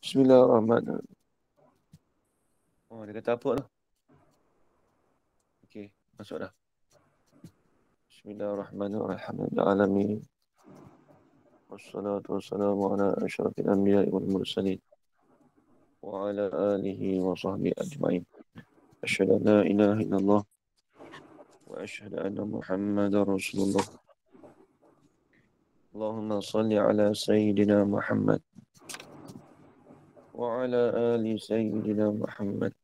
Bismillahirrahmanirrahim. Oh, dia kata apa tu? Okey, masuk dah. Bismillahirrahmanirrahim. Alamin. Wassalatu wassalamu ala asyrafil anbiya'i wal mursalin wa ala alihi wa sahbihi ajma'in. Asyhadu an la ilaha illallah wa asyhadu anna Muhammadar Rasulullah. Allahumma salli ala sayyidina Muhammad wa ala ali sayyidina Muhammad.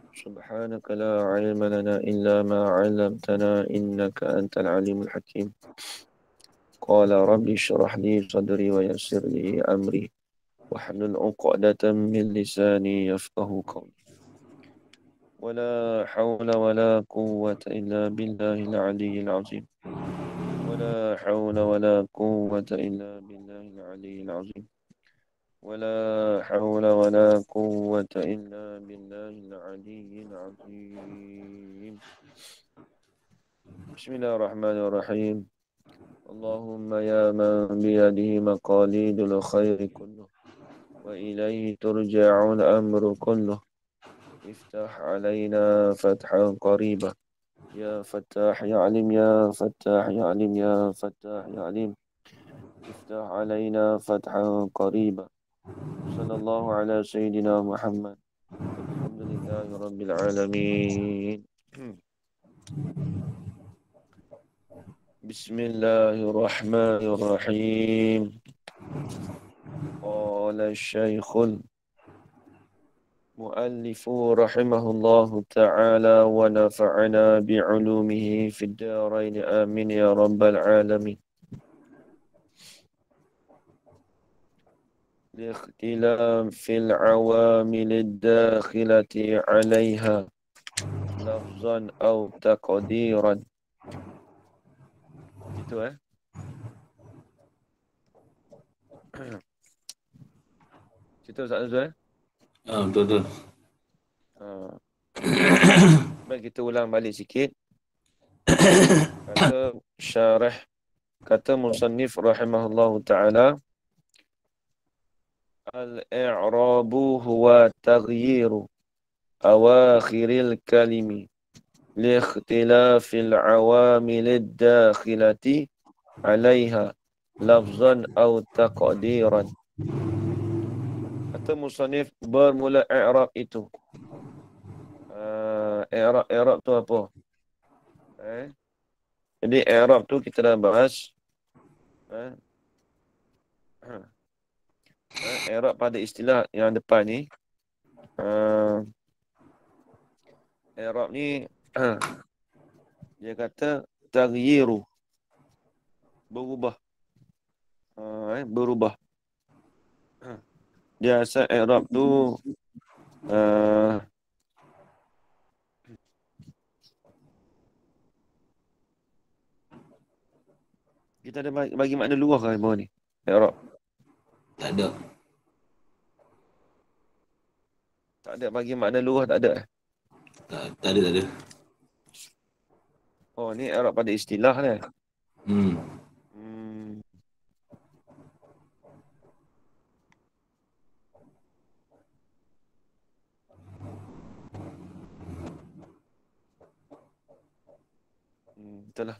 Subhanaka la ilma lana illa ma 'allamtana innaka antal alimul hakim. Qala rabbi shrah li sadri wa yassir li amri wahlul 'uqdatam min lisani yafqahu qawli. Wala hawla wala quwwata illa billahil 'aliyyil 'azim. Wala hawla wala quwwata illa billahil 'aliyyil 'azim. ولا حول ولا قوة إلا بالله العلي العظيم. بسم الله الرحمن الرحيم. اللهم يا من بيده مقاليد الخير كله وإليه ترجع الأمر كله افتح علينا فتحا قريبا يا فتاح يا عليم يا فتاح يا عليم يا فتاح يا عليم افتح علينا فتحا قريبا صلى الله على سيدنا محمد والحمد لله رب العالمين. بسم الله الرحمن الرحيم. قال الشيخ المؤلف رحمه الله تعالى ونفعنا بعلومه في الدارين آمين يا رب العالمين. لاختلاف العوامل الداخلة عليها لفظا أو تقديرا. Gitu Cerita Ustaz Azwar? Betul. Baik, kita ulang balik sikit. Kata musannif rahimahullahu ta'ala, al-i'rabu huwa taghyiru awakhiril kalimi liikhtilafil awamilid dakhilati 'alaiha lafzan aw taqdiran. Kata musannif, bermula i'rab itu. I'rab tu apa? Jadi i'rab tu kita dah bahas. I'rab pada istilah yang depan ni. I'rab ni dia kata taghyiru, berubah. Berubah. Dia asal i'rab tu kita ada bagi makna luar kan bawah ni. I'rab. Tak ada. Tak ada bagi makna luar, tak ada. Tak ada. Oh, ni i'rab pada istilah ni. Betul lah.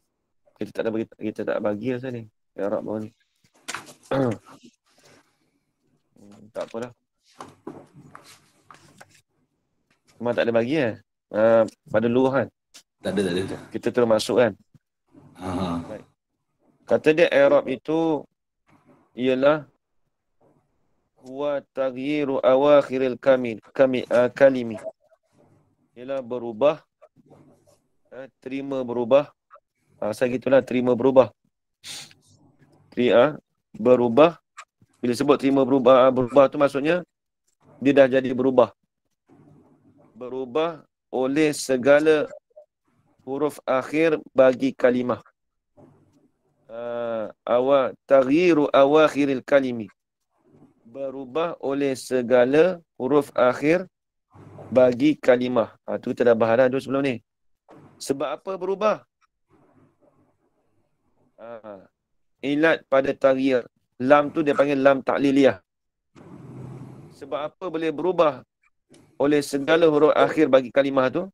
Kita tak bagi asal ni. I'rab bawah ni. Tak apalah. Memang tak ada bagi pada luar kan. Tak ada. Kita termasuk kan. Baik. Kata dia i'rab itu ialah huwa taghyiru awakhiril kalimi. Ialah berubah, terima berubah. Asal gitulah, terima berubah. Berubah. Bila sebut terima berubah tu maksudnya dia dah jadi berubah. Berubah oleh segala huruf akhir bagi kalimah. Taghyiru awakhiril kalimi. Berubah oleh segala huruf akhir bagi kalimah. Tu kita dah bahas dah dulu sebelum ni. Sebab apa berubah? Ilat pada taghyir. Lam tu dia panggil lam ta'liliyah. Sebab apa boleh berubah oleh segala huruf akhir bagi kalimah tu?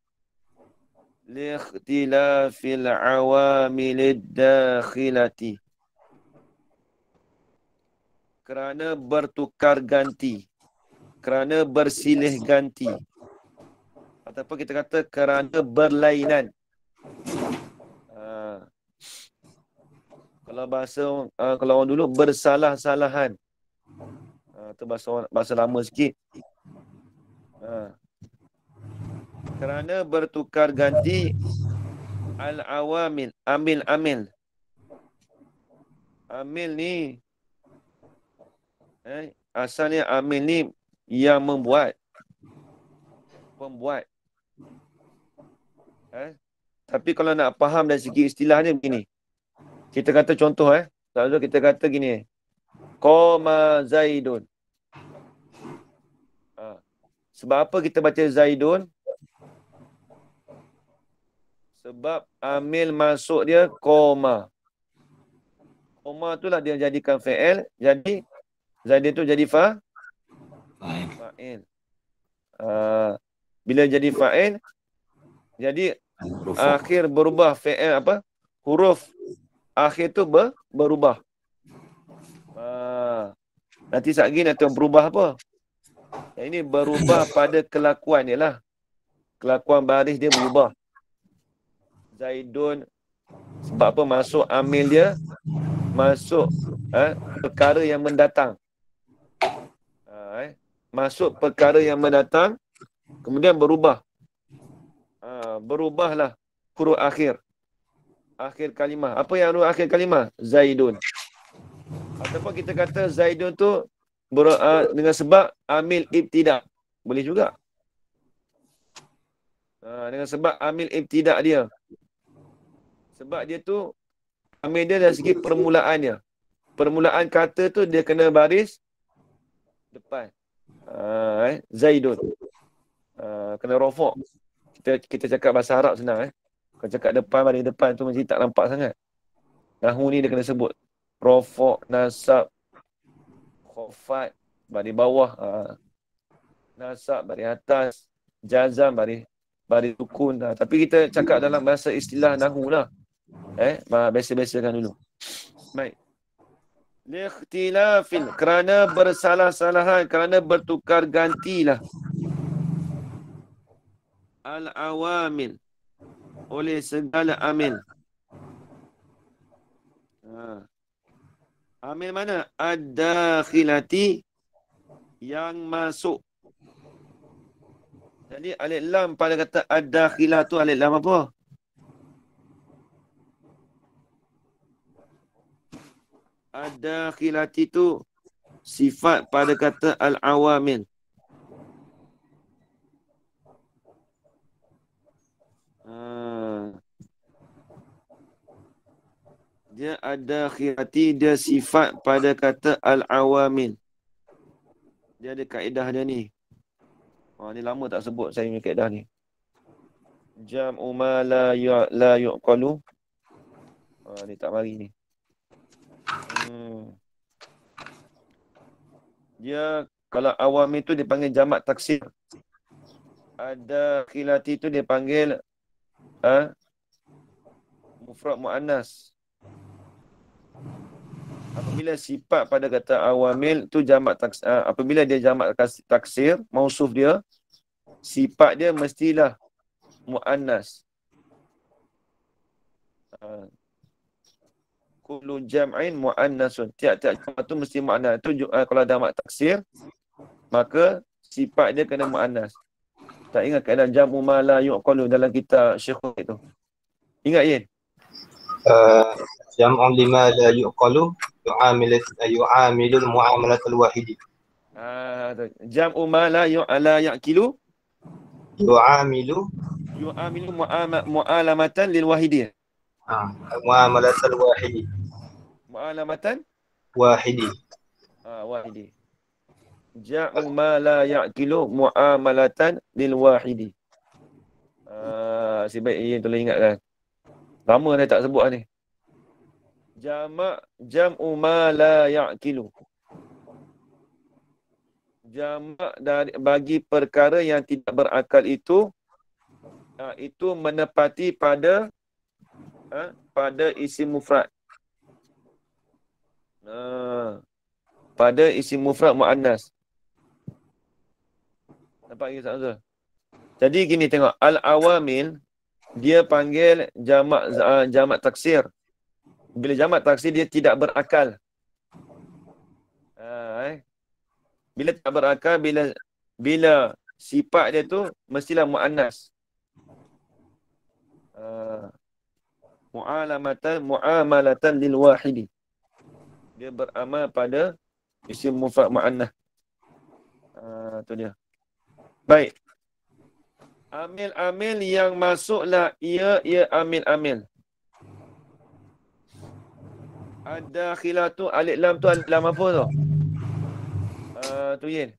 Liikhtilafil awamilid dakhilati. Kerana bertukar ganti. Kerana bersilih ganti. Ataupun kita kata kerana berlainan. Kalau bahasa kalau orang dulu bersalah-salahan. Itu bahasa lama sikit. Kerana bertukar ganti al-awamil, amil-amil. Amil ni asalnya amil ni yang membuat, pembuat. Tapi kalau nak faham dari segi istilahnya begini. Kita kata contoh selalu kita kata gini. Qama Zaidun. Sebab apa kita baca Zaidun? Sebab amil masuk dia koma. Koma tu lah dia jadikan fi'il. Jadi Zaidun tu jadi fa'il. Bila jadi fa'il, jadi akhir berubah fi'il apa? Huruf akhir tu berubah. Nanti sekejap lagi nak tahu berubah apa. Yang ini berubah pada kelakuan dia lah. Kelakuan baris dia berubah. Zaidun sebab apa masuk amil dia masuk perkara yang mendatang. Masuk perkara yang mendatang kemudian berubah. Berubahlah huruf akhir. Akhir kalimah. Apa yang huruf akhir kalimah? Zaidun. Ataupun kita kata Zaidun tu dengan sebab amil ibtidak. Boleh juga. Dengan sebab amil ibtidak dia. Sebab dia tu amil dia dari segi permulaannya. Permulaan kata tu dia kena baris depan. Zaidun. Kena rofok. Kita cakap bahasa Arab senang. Kalau cakap depan, baris depan tu mesti tak nampak sangat. Nahu ni dia kena sebut. Rofok, nasab, khofat, baris bawah. Nasab, baris atas. Jazam, baris sukun. Tapi kita cakap dalam bahasa istilah nahu lah. Biasa-biasakan dulu. Baik. Liikhtilafil, kerana bersalah-salahan, kerana bertukar gantilah. Al-awamil, oleh segala amil. Amil mana? Ad-dakhilati, yang masuk. Jadi alif lam pada kata ad-dakhilah tu alif lam apa? Ad-dakhilati tu sifat pada kata al-awamil. Dia ad-dakhilati, dia sifat pada kata al-awamil. Dia ada kaedah dia ni. Ni lama tak sebut saya punya kaedah ni. Jam'u ma la yuqalu. Ni tak mari ni. Dia kalau awamil tu dipanggil jamak taksir. Ada khilati tu dipanggil mufrad muannas. Apabila sifat pada kata awamil tu jamak taksir, apabila dia jamak taksir, mausuf dia, sifat dia mestilah muannas. Kullu jam'in muannasun. Tiap-tiap jamak tu mesti muannas. Tu kalau jamak taksir, maka sifat dia kena muannas. Tak ingat keadaan jam'u ma la yuqalu dalam kitab Syekh itu. Ingat Yin? Jam'u lima la yuqalu yu'amilul muamalatul wahidi. Jam'u ma la yaqilu Yu'amilu mu'alamatan lil wahidi. Muamalatul wahidi. Mu'alamatan Wahidi. Wahidi. Ja'u ma la yaqilu mu'amalatan lil wahidi. Sebaik Yin tolong ingatkan. Lama dah tak sebut ni. Jam'u ma la yaqilu. jamak dari bagi perkara yang tidak berakal itu menepati pada isim mufrad. Pada isim mufrad muannas. Nampak lagi Ustaz Azul? Jadi gini tengok, al-awamil dia panggil jamak taksir. Bila jamak taksir dia tidak berakal. Bila tak berakal, bila sifat dia tu mestilah muannas. Muamalatan lil wahidi. Dia beramal pada isim mufrad muannas. Tu dia. Baik. Amil-amil yang masuklah ia amil-amil. Ada khilatu alif lam tu alif lam apa tu? Tu Yin.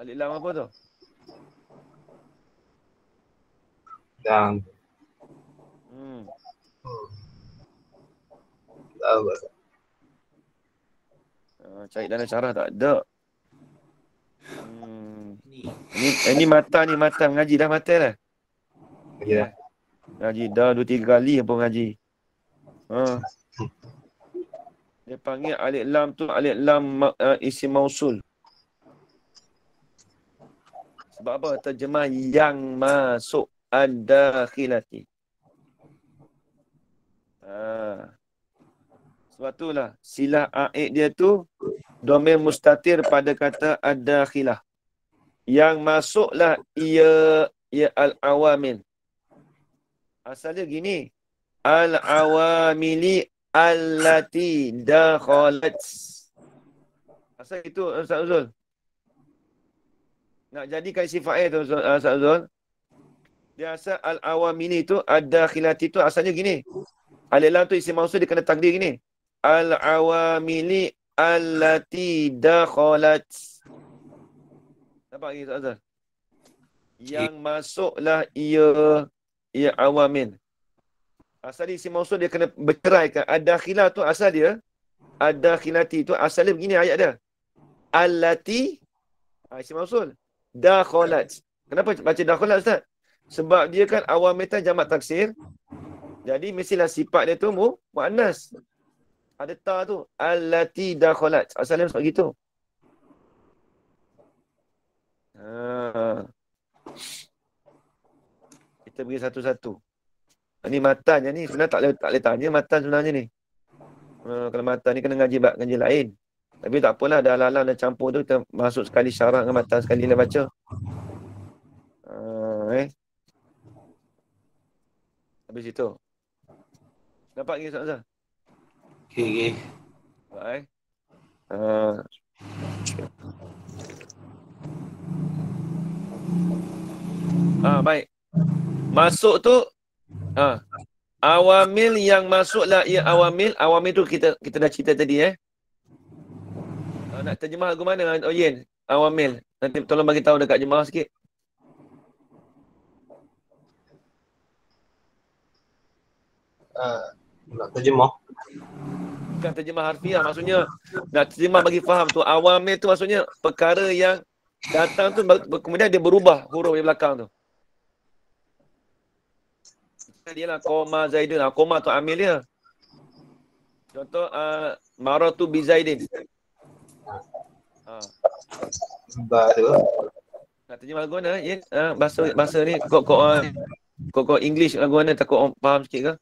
Alif lam apa tu? Dan Cari dalam syarah tak ada. Ini mata mengaji dah mata dah. Ya. Ngaji dah 2-3 kali apa ngaji. Dia panggil alif lam tu alif lam isim mausul. Sebab apa? Terjemah yang masuk ad-dakhilati. Sebab itulah silah aid dia tu domir mustatir pada kata ad-dakhilah. Yang masuklah ia al-awamil. Asalnya gini. Al-awamili allati dakhalat. Asal itu Ustaz Uzul. Nak jadikan isi fa'il tu Ustaz Uzul. Dia asal al-awamili tu ad-dakhilati tu asalnya gini. Alif lam tu isim mausul dia kena takdir gini. Al-awamili allati dakhalat. Nampak lagi Ustaz Azhar? Yang masuklah ia awamil. Asal isim mausul dia kena berceraikan. Ad-dakhilah tu asal dia. Ad-dakhilati tu asalnya begini ayat dia. Allati isim mausul. Dakhalat. Kenapa baca dakhalat Ustaz? Sebab dia kan awamil tu jamak taksir. Jadi mestilah sifat dia tu muannas. Ada ta tu. Allati dakhalat. Asalnya sebab gitu. Kita beri satu-satu. Ini matan je ni. Sebenarnya tak boleh tanya matan sebenarnya ni. Kalau matan ni kena ngaji lain. Tapi tak apalah. Dah alam dah campur tu. Kita masuk sekali syarah dengan matan sekali lah baca. Habis itu. Nampak lagi Ustaz Azhar? Okey. Baik. Baik. Masuk tu awamil yang masuklah ia awamil. Awamil tu kita dah cerita tadi nak terjemah lagu mana Yin? Awamil. Nanti tolong bagi tahu dekat jemaah sikit. Nak terjemah. Bukan terjemah harfiah, maksudnya nak terjemah bagi faham tu. Awamil tu maksudnya perkara yang datang tu kemudian dia berubah huruf di belakang tu. Dia lah koma Zaidun. Koma tu amil dia. Contoh maratu bi Zaidin. Baru. Nak terjemah lagu mana? Ya, bahasa ni kok English lagu mana takut orang faham sikit ke?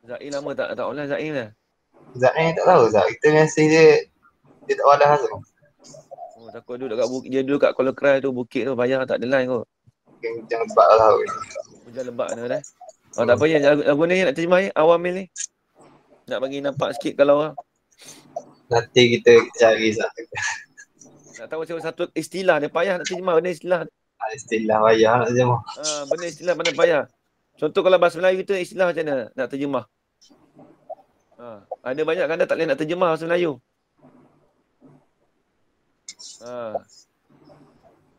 Zain lama tak olah Zain lah. Zain tak tahu Zak. Kita biasa dia tak wadah tu. Takut duduk kat bukit. Dia dulu kat Kuala Krai tu, bukit tu payah tak ada line kot. Hujan lebat lah. Hujan lebat dah dah. Tak payah lagu ni nak terjemah awamil ni. Nak bagi nampak sikit kalau nanti kita cari Zak. Nak tahu satu istilah dia payah nak terjemah benda istilah. Istilah payah nak terjemah. Benda istilah mana payah. Contoh kalau bahasa Melayu tu istilah macam mana nak terjemah. Ada banyak kan tak boleh nak terjemah bahasa Melayu. Ha.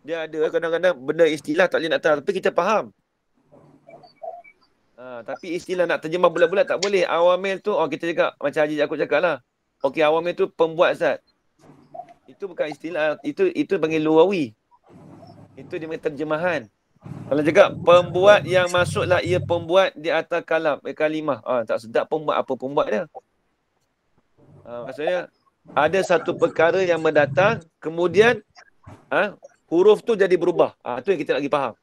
Dia ada kadang-kadang benda istilah tak boleh nak tahu, tapi kita faham. Tapi istilah nak terjemah bulat-bulat tak boleh. Awamil tu, kita cakap, macam Haji Yaakob cakap lah. Okey, awamil tu pembuat zat. Itu bukan istilah, itu panggil luawi. Itu dia panggil terjemahan. Kalau cakap, pembuat yang masuklah ia pembuat di atas kalimah. Tak sedap pembuat, apa pembuat dia. Maksudnya, ada satu perkara yang mendatang, kemudian huruf tu jadi berubah. Itu yang kita nak pergi faham.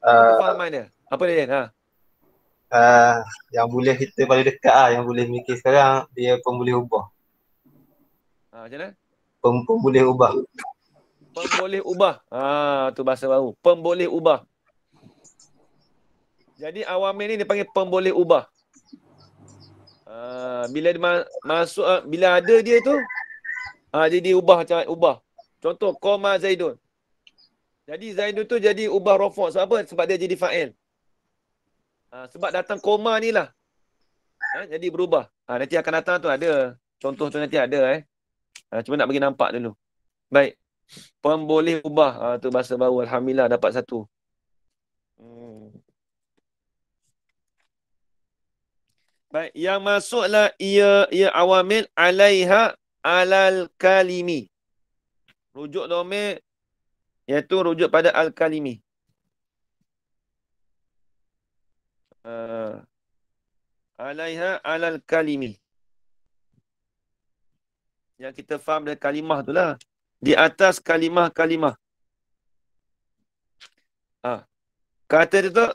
Apa kefahaman dia? Apa dia? Yang boleh kita paling dekat yang boleh mikir sekarang, dia pemboleh ubah. Macam mana? Pemboleh ubah. Pemboleh ubah. Tu bahasa baru. Pemboleh ubah. Jadi awamil ni dipanggil pemboleh ubah. Bila dia masuk, bila ada dia tu, jadi ubah. Contoh, koma Zaidun. Jadi Zaidun tu jadi ubah rofok. Sebab apa? Sebab dia jadi fa'il. Sebab datang koma ni lah. Jadi berubah. Nanti akan datang tu ada. Contoh tu nanti ada. Cuma nak bagi nampak dulu. Baik. Pemboleh ubah. Tu bahasa baru. Alhamdulillah dapat satu. Baik. Yang masuklah ia awamil alaiha alal kalimi. Rujuk domir iaitu rujuk pada al-kalimi. Alaiha alal kalimi. Yang kita faham dari kalimah tu lah. Di atas kalimah-kalimah. Kata dia tu,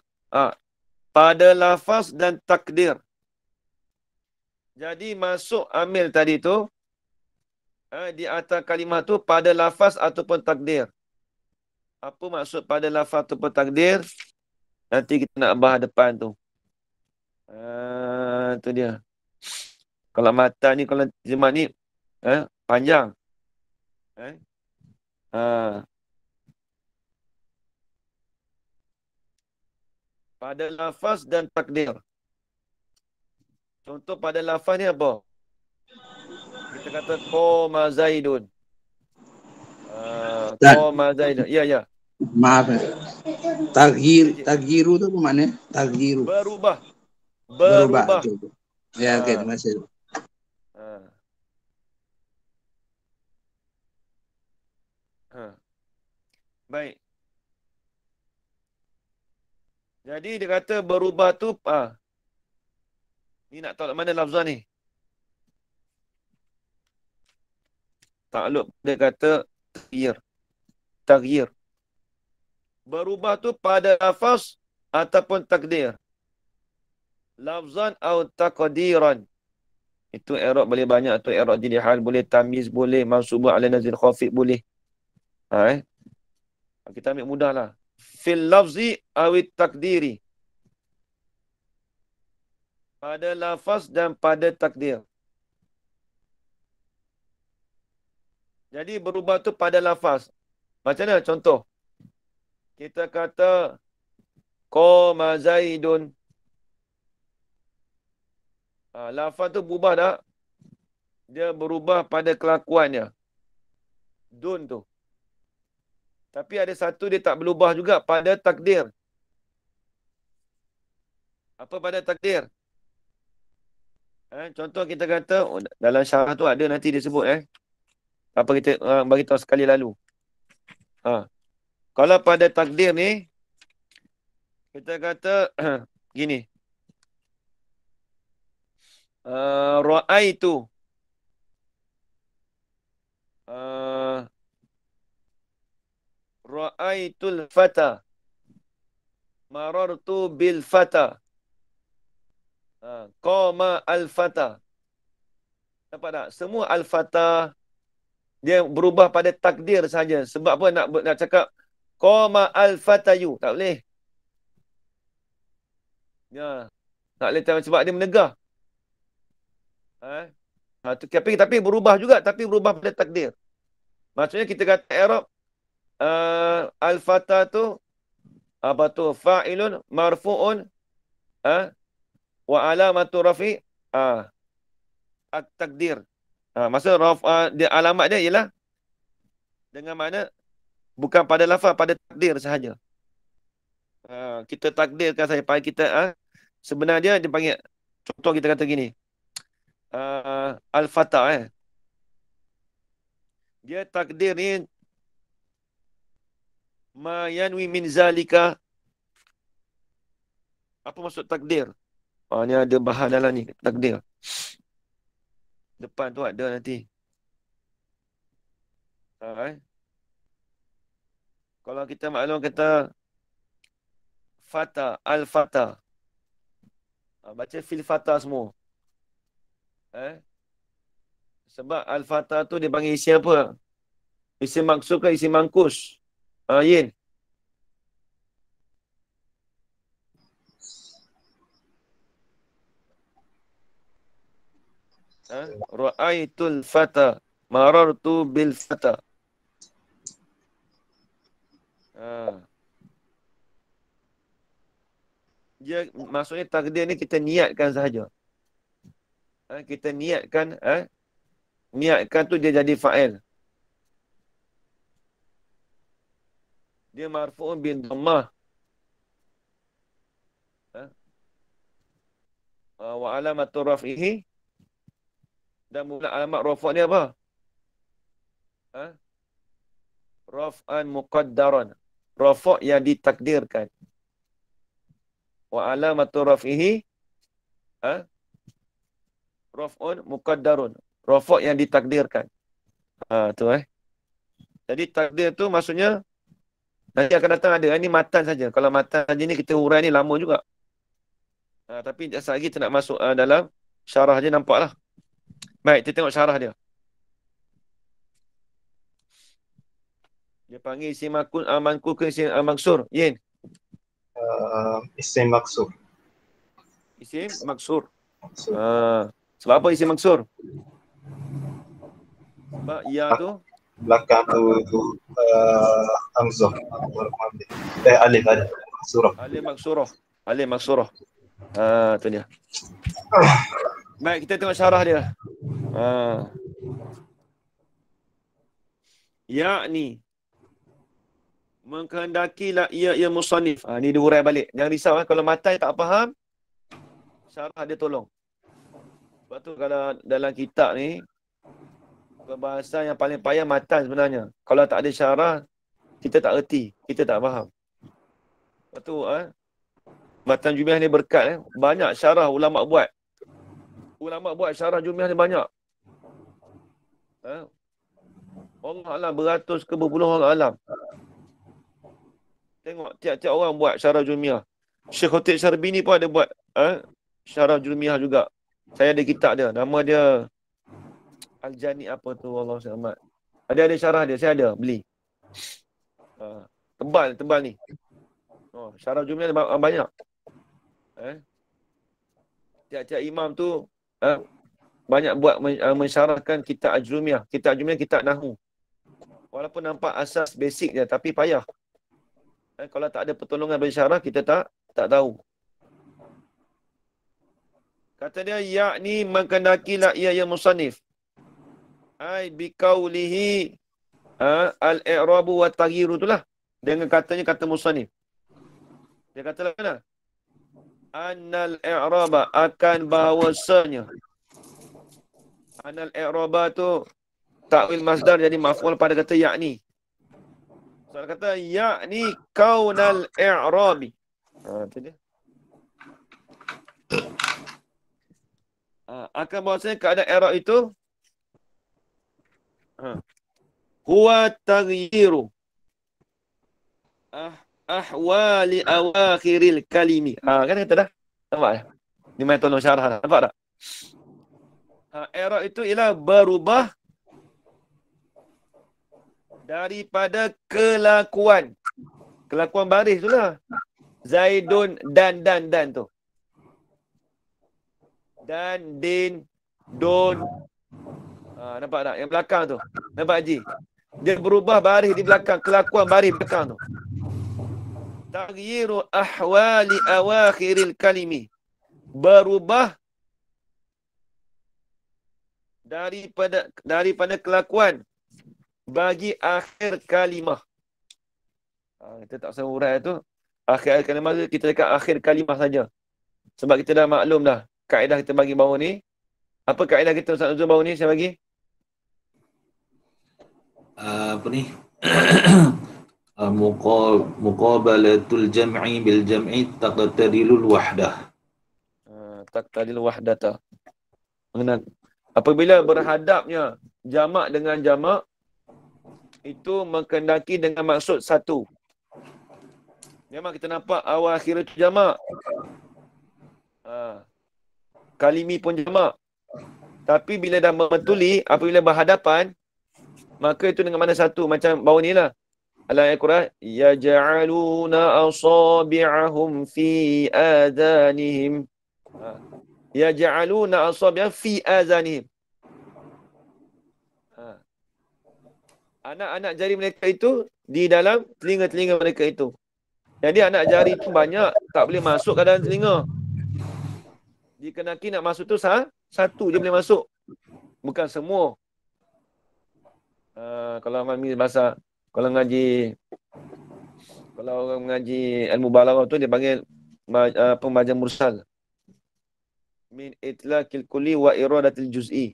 pada lafaz dan takdir. Jadi masuk amil tadi tu, di atas kalimah tu pada lafaz ataupun takdir. Apa maksud pada lafaz ataupun takdir? Nanti kita nak bahas depan tu. Tu dia. Kalau mata ni, kalau terjemah ni, panjang. Pada lafaz dan takdir. Contoh pada lafaz ni apa? Kita kata qoma Zaidun. Qoma Zaidun. Ya. Maaf. Taghiru tu apa maknanya? Taghiru. Berubah. Ya, okey, terima kasih. Baik. Jadi dia kata berubah tu, ni nak tahu mana lafzah ni? Takluk dia kata taghyir. Berubah tu pada lafaz ataupun takdir. Lafzan atau taqdiran. Itu i'rab boleh banyak tu. I'rab jadi hal boleh, tamyiz boleh, mansubun ala nazil khafid boleh. Kita ambil mudah lah. Fil lafzi awit takdiri. Pada lafaz dan pada takdir. Jadi berubah tu pada lafaz. Macam mana contoh? Kita kata qoma Zaidun. Lafaz tu berubah tak? Dia berubah pada kelakuannya. Dun tu. Tapi ada satu dia tak berubah juga pada takdir. Apa pada takdir? Contoh kita kata, dalam syarah tu ada nanti disebut. Apa kita bagi tahu sekali lalu. Kalau pada takdir ni, kita kata gini. Ra'aitu. Ra'aitul fata. Marartu bil fata. Qama al-fata. Nampak tak? Semua al-fata dia berubah pada takdir saja. Sebab apa nak cakap qama al-fatayu? Tak boleh. Ya. Tak boleh sebab dia menegah. Tapi berubah juga, tapi berubah pada takdir. Maksudnya kita kata i'rab al-fata tu apa tu? Fa'ilun marfu'un wa alamatu rafi at-takdir. Maksud dia alamat dia ialah Dengan makna bukan pada lafaz, pada takdir sahaja. Kita takdirkan saja. Kita sebenarnya dia panggil, contoh kita kata gini. Al-Fatah dia takdir ni ma yanwi min zalika. Apa maksud takdir? Ni ada bahan dalam ni, takdir. Depan tu ada nanti. Kalau kita maklum kata Fatah, Al-Fatah. Baca fil Fatah semua. Sebab Al-Fatah tu dia panggil isim apa? Isim maksud ke isim mangkus? Yin. Ra'aitul Fatah. Marartu bil Fatah. Dia maksudnya takdir ni kita niatkan sahaja. Kita niatkan, niatkan tu dia jadi fa'il. Dia marfu'un bin dhammah. Wa alamatu raf'ihi. Dan mula alamat rafa' ni apa? Raf'an muqaddaran. Rafa' yang ditakdirkan. Wa alamatu raf'ihi raf'un muqaddarun. Rafa' yang ditakdirkan. Tu Jadi takdir tu maksudnya nanti akan datang ada. Ini matan saja. Kalau matan saja ni kita hurai ni lama juga. Tapi sekali lagi kita nak masuk dalam syarah je, nampaklah. Baik, kita tengok syarah dia. Dia panggil isim manqul ke isim maksur? Yin. Isim maksur. Isim maksur. Sebab apa isim maksur? Sebab ya tu Belakang tu hamzah. Alif ada. Surah. alif maksurah. Alif maksurah. Tu dia. Baik, kita tengok syarah dia. Yakni mengkehendakilah ia musannif. Ni dia hurai balik. Jangan risau kalau matan tak faham, syarah dia tolong. Sebab tu kalau dalam kitab ni perbahasan yang paling payah matan sebenarnya. Kalau tak ada syarah, kita tak erti, kita tak faham. Sebab tu matan Jumiah ni berkat. Banyak syarah ulama buat. Ulama buat syarah Jumiah ni banyak. Allah alam, beratus ke berpuluh orang alam. Tengok tiap-tiap orang buat syarah Jumiah. Syekh Khatib Syarbini pun ada buat syarah Jumiah juga. Saya ada kitab dia. Nama dia Al-Jani apa tu, Allah SWT. Ada syarah dia, saya ada beli. Tebal ni. Syarah Jumiah banyak. Tiap-tiap imam tu banyak buat mensyarahkan kitab Ajrumiyah. Kitab Ajrumiyah kitab Nahwu. Walaupun nampak asas basic je, tapi payah. Kalau tak ada pertolongan bersyarah, kita tak tahu. Kata dia, yakni mengkenakilah ia yang musannif. Ai biqaulihi al-i'rabu wa taghyiru itulah. Dengan katanya kata musannif. Dia kata mana? Annal i'raba akan bahawasanya. Annal i'raba tu takwil masdar jadi maf'ul pada kata yakni. Soal kata yakni kaunal i'rabi. Itu dia. Akan bahawasanya keadaan i'rab itu huwa taghyiru ahwali awakhiril kalimi. Kan kata dah. Nampak tak? Ni main tolong syarah. Nampak tak? I'rab itu ialah berubah daripada kelakuan. Kelakuan baris itulah. Zaidun dan tu. Dan, din, don. Nampak tak? Yang belakang tu. Nampak Haji? Dia berubah baris di belakang. Kelakuan baris belakang tu. Taghyiru ahwali awakhiril kalimi. Berubah daripada kelakuan bagi akhir kalimah. Kita tak usah urai tu. Akhir kalimah tu kita dekat akhir kalimah saja. Sebab kita dah maklum dah. Kaedah kita bagi bawah ni. Apa kaedah kita Ustaz Nuzul bawah ni saya bagi? Apa ni? Muqabalatul jam'i bil jam'i taqtarilul wahdah. Taqtadil wahdata. Mengenal. Apabila berhadapnya jamak dengan jamak, itu menghendaki dengan maksud satu. Memang kita nampak awal akhir itu jamak. Kalimi pun jamak. Tapi bila dah membetuli, apabila berhadapan, maka itu dengan mana satu. Macam bawah ni lah. Al-ayat Quran. Yaj'aluna asabi'ahum fi adhanihim. Yaj'aluna asabi'ahum fi adhanihim. Anak-anak jari mereka itu di dalam telinga-telinga mereka itu. Jadi anak jari itu banyak, tak boleh masuk ke dalam telinga. Dikenaki nak masuk tu satu je boleh masuk. Bukan semua. Kalau mami bahasa, kalau orang mengaji ilmu balaghah tu dia panggil pembaca mursal. Min itlaqil kulli wa iradatil juz'i.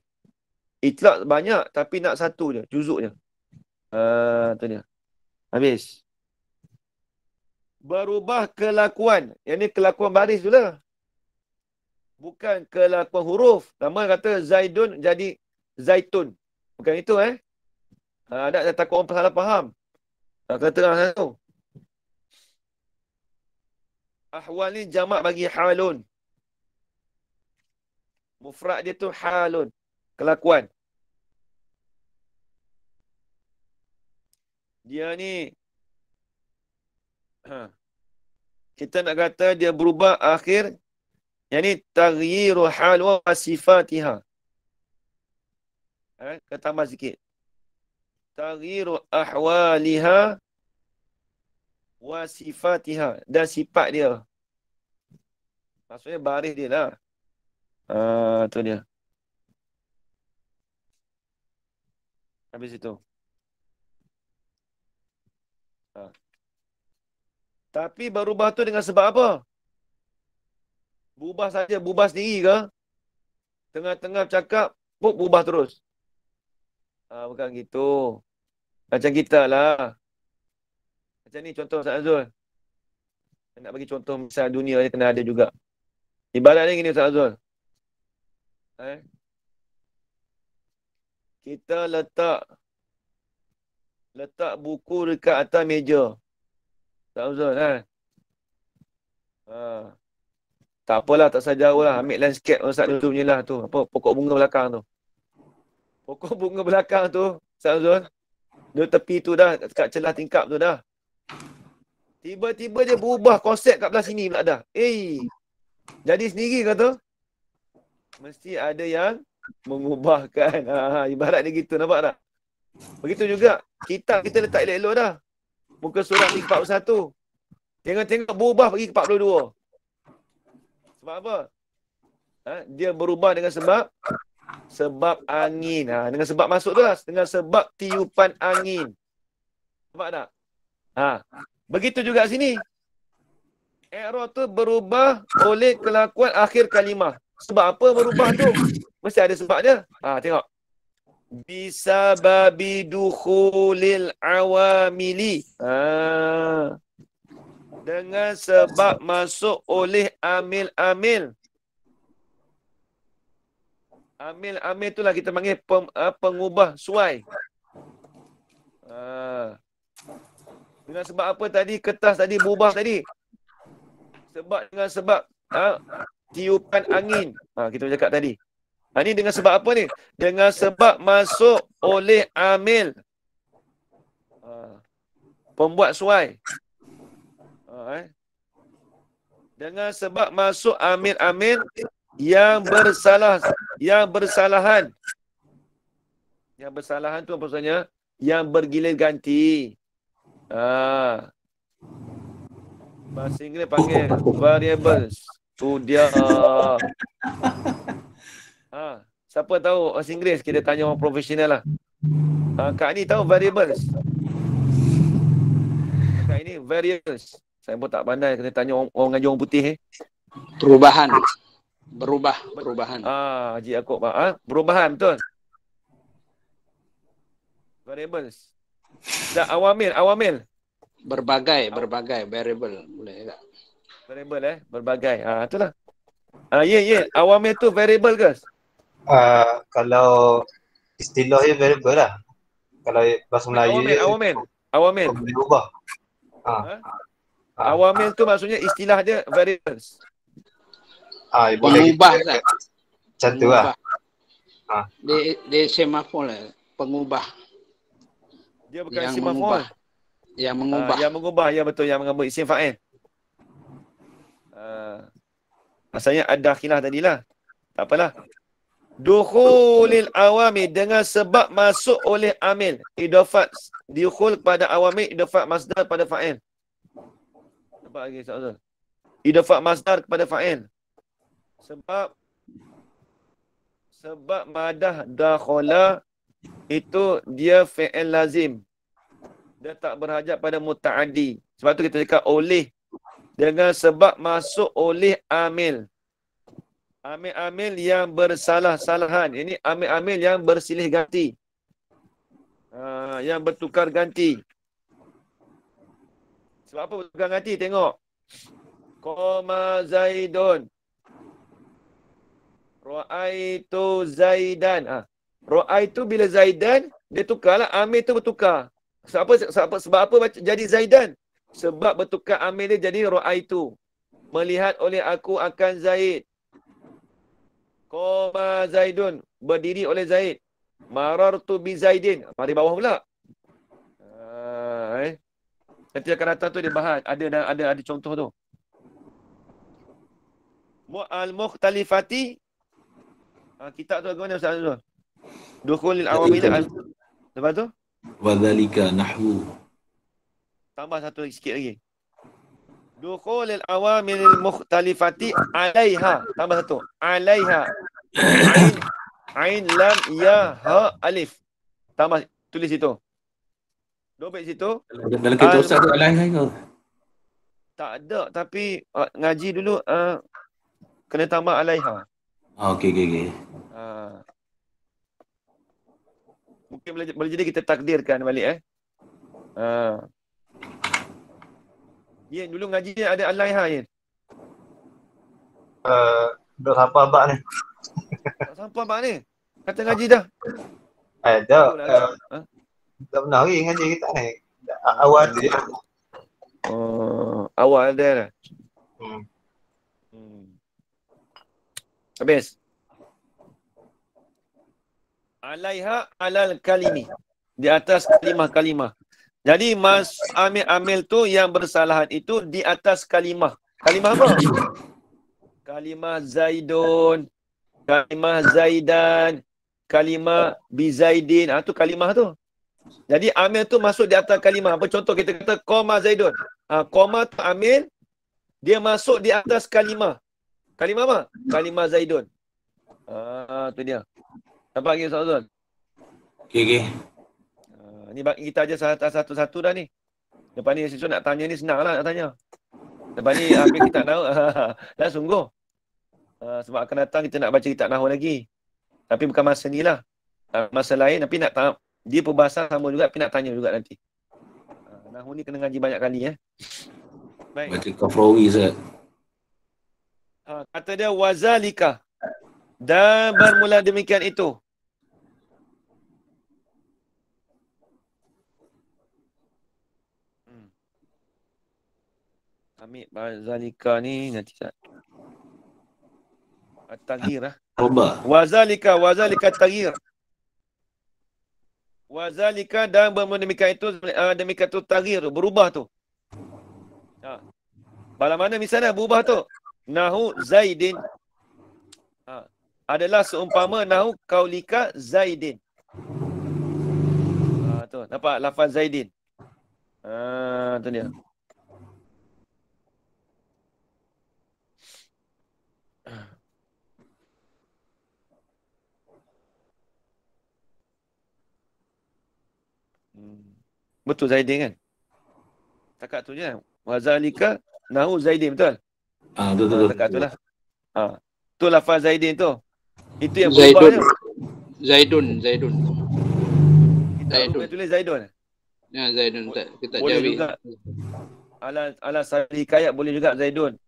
Itlaq banyak tapi nak satu je, juzuk je. Tu dia. Habis. Berubah kelakuan. Yang ni kelakuan baris tu lah. Bukan kelakuan huruf. Nama kata Zaidun jadi Zaitun. Bukan itu Ada takut orang salah faham. Kata terang satu. Ahwal ni jamak bagi halun. Mufrad dia tu halun. Kelakuan. Dia ni kita nak kata dia berubah akhir, yang ni taghyiru hal wa sifatiha. Kita tambah sikit. Taghyiru ahwaliha wa sifatiha, dan sifat dia. Maksudnya baris dia lah. Tu dia. Habis itu. Tapi berubah tu dengan sebab apa? Berubah saja, berubah sendiri ke? Tengah-tengah cakap, berubah terus. Bukan gitu. Macam kita lah. Macam ni contoh Ustaz Azul. Saya nak bagi contoh misal dunia ni kena ada juga. Ibaratnya gini Ustaz Azul. Kita letak buku dekat atas meja. Tak Uzun tak apalah, tak usah jauh lah. Ambil landscape Ustaz Nuzul punya lah tu. Apa, pokok bunga belakang tu. Pokok bunga belakang tu, Ustaz Nuzul. Dia tepi tu dah, kat celah tingkap tu dah. Tiba-tiba dia berubah konsep kat belah sini pula dah. Jadi sendiri kata. Mesti ada yang mengubahkan. Ibarat dia gitu, nampak tak? Begitu juga, kitab kita letak elok-elok dah. Muka surat 41. Tengok-tengok berubah pergi ke 42. Sebab apa? Dia berubah dengan sebab angin. Dengan sebab masuk tu lah. Dengan sebab tiupan angin. Nampak tak? Begitu juga sini. I'rab tu berubah oleh kelakuan akhir kalimah. Sebab apa berubah tu? Mesti ada sebab dia. Tengok. Bisababi dukhulil awamili. Dengan sebab masuk oleh amil-amil. Amil-amil itulah kita panggil pengubah suai. Dengan sebab apa tadi? Kertas tadi berubah tadi. Dengan sebab tiupan angin. Kita cakap tadi. Ini dengan sebab apa ni? Dengan sebab masuk oleh amil. Pembuat suai. Dengan sebab masuk amil-amil yang bersalahan. Yang bersalahan tu apa maksudnya? Yang bergilir ganti. Bahasa Inggeris panggil variables. Tu dia. Siapa tahu bahasa Inggeris? Kita tanya orang profesional lah. Kak ni tahu variables. Kak ini variables. Saya pun tak pandai, kena tanya orang ngaji orang putih. Perubahan. Perubahan. Haji Yaakob. Perubahan, betul. Variables. Dan awamil. Berbagai variable. Boleh tak? Variable berbagai. Itulah. Ya. Awamil tu variable ke? Kalau istilahnya variable lah. Kalau bahasa Melayu Awamil. boleh ubah. Awamil tu maksudnya istilah dia variables. Boleh Pengubah gitu. tak? Macam tu lah. Dia semafor lah. Pengubah. Dia bukan Yang isim mengubah. maf'ul. Yang mengubah. Yang mengubah, ya betul. Yang mengambil isim fa'il. Maksudnya ada khilaf tadilah. Tak apalah. Dukhulil awamil dengan sebab masuk oleh amil. Idafat. Dukhul kepada awamil, idafat masdar pada fa'il. Nampak lagi soalan? Idafat masdar kepada fa'il. Sebab madah dakhala itu dia fi'il lazim. Dia tak berhajat pada muta'addi. Sebab tu kita cakap oleh. Dengan sebab masuk oleh amil. Amil-amil yang bersalah-salahan. Ini amil-amil yang bersilih ganti. Yang bertukar ganti. Sebab apa bertukar ganti? Tengok. Qoma Zaidun. Ra'aitu Zaidan. Ra'aitu bila Zaidan, dia tukarlah. Amil tu bertukar. Sebab apa jadi Zaidan? Sebab bertukar amil dia jadi ra'aitu. Melihat oleh aku akan Zaid. Qoma Zaidun. Berdiri oleh Zaid. Marartu bi Zaidin. Mari bawah pula. Nanti akan datang tu dia bahas. Ada contoh tu. Al-mukhtalifati. Kitab tu bagaimana Ustaz Azrul? Dukhulil awamil. Lepas tu? Wadhalika nahwu. Tambah satu sikit lagi. Dukhulil awamil mukhtalifati alaiha. Tambah satu. Alaiha. Ain lam ya ha alif. Tambah tulis situ. Dobek situ. Dalam kitab Ustaz tu lain ke? Tak ada, tapi ngaji dulu kena tambah alaiha. Okey. Mungkin boleh jadi kita takdirkan balik Yin, dulu ngaji ada alaiha Yin. Dah sampai abad ni. Tak sampai bak ni. Kata ngaji dah. Dah pernah lagi ngaji kita ni. Awal tu je. Awal dia dah. Habis. Alaiha alal kalimi. Di atas kalimah-kalimah. Jadi amil tu yang bersalahan itu di atas kalimah. Kalimah apa? Kalimah Zaidun, kalimah Zaidan, kalimah Bizaidin. Tu kalimah tu. Jadi amil tu masuk di atas kalimah. Apa contoh kita kata qoma Zaidun. Qoma tu amil, dia masuk di atas kalimah. Kalimah apa? Kalimah Zaidun. Tu dia. Nampak lagi Ustaz Azul? Okey. Ni bagi kita aja satu-satu dah ni. Lepas ni siswa nak tanya ni senang lah nak tanya. Lepas ni habis kita tahu. Dah sungguh. Sebab akan datang kita nak baca kitab nahwu lagi. Tapi bukan masa ni lah. Masa lain tapi nak tahu. Dia perbahasan sama juga tapi nak tanya juga nanti. Nahwu ni kena ngaji banyak kali Baik. Baca Kafrawi Ustaz. Kata dia wazalika. Dan bermula demikian itu. Ambil wazalika ni nanti tak. At-taghir Wazalika taghir. Wazalika dan bermula demikian itu demikian tu taghir berubah tu. Pada mana misalnya berubah tu? Nahu Zaidin. Adalah seumpama nahu kaulika Zaidin. Tu nampak lafaz Zaidin. Tu dia. Betul Zaidin kan? Takat tu je. Wazalika nahu Zaidin, betul? Betul. Takat tu lah. Tu lafaz Zaidin tu. Itu yang berubah je. Zaidun. Kita boleh tulis Zaidun. Ya, Zaidun. Kita Boleh Jawi. juga. Ala sahih hikayat boleh juga Zaidun.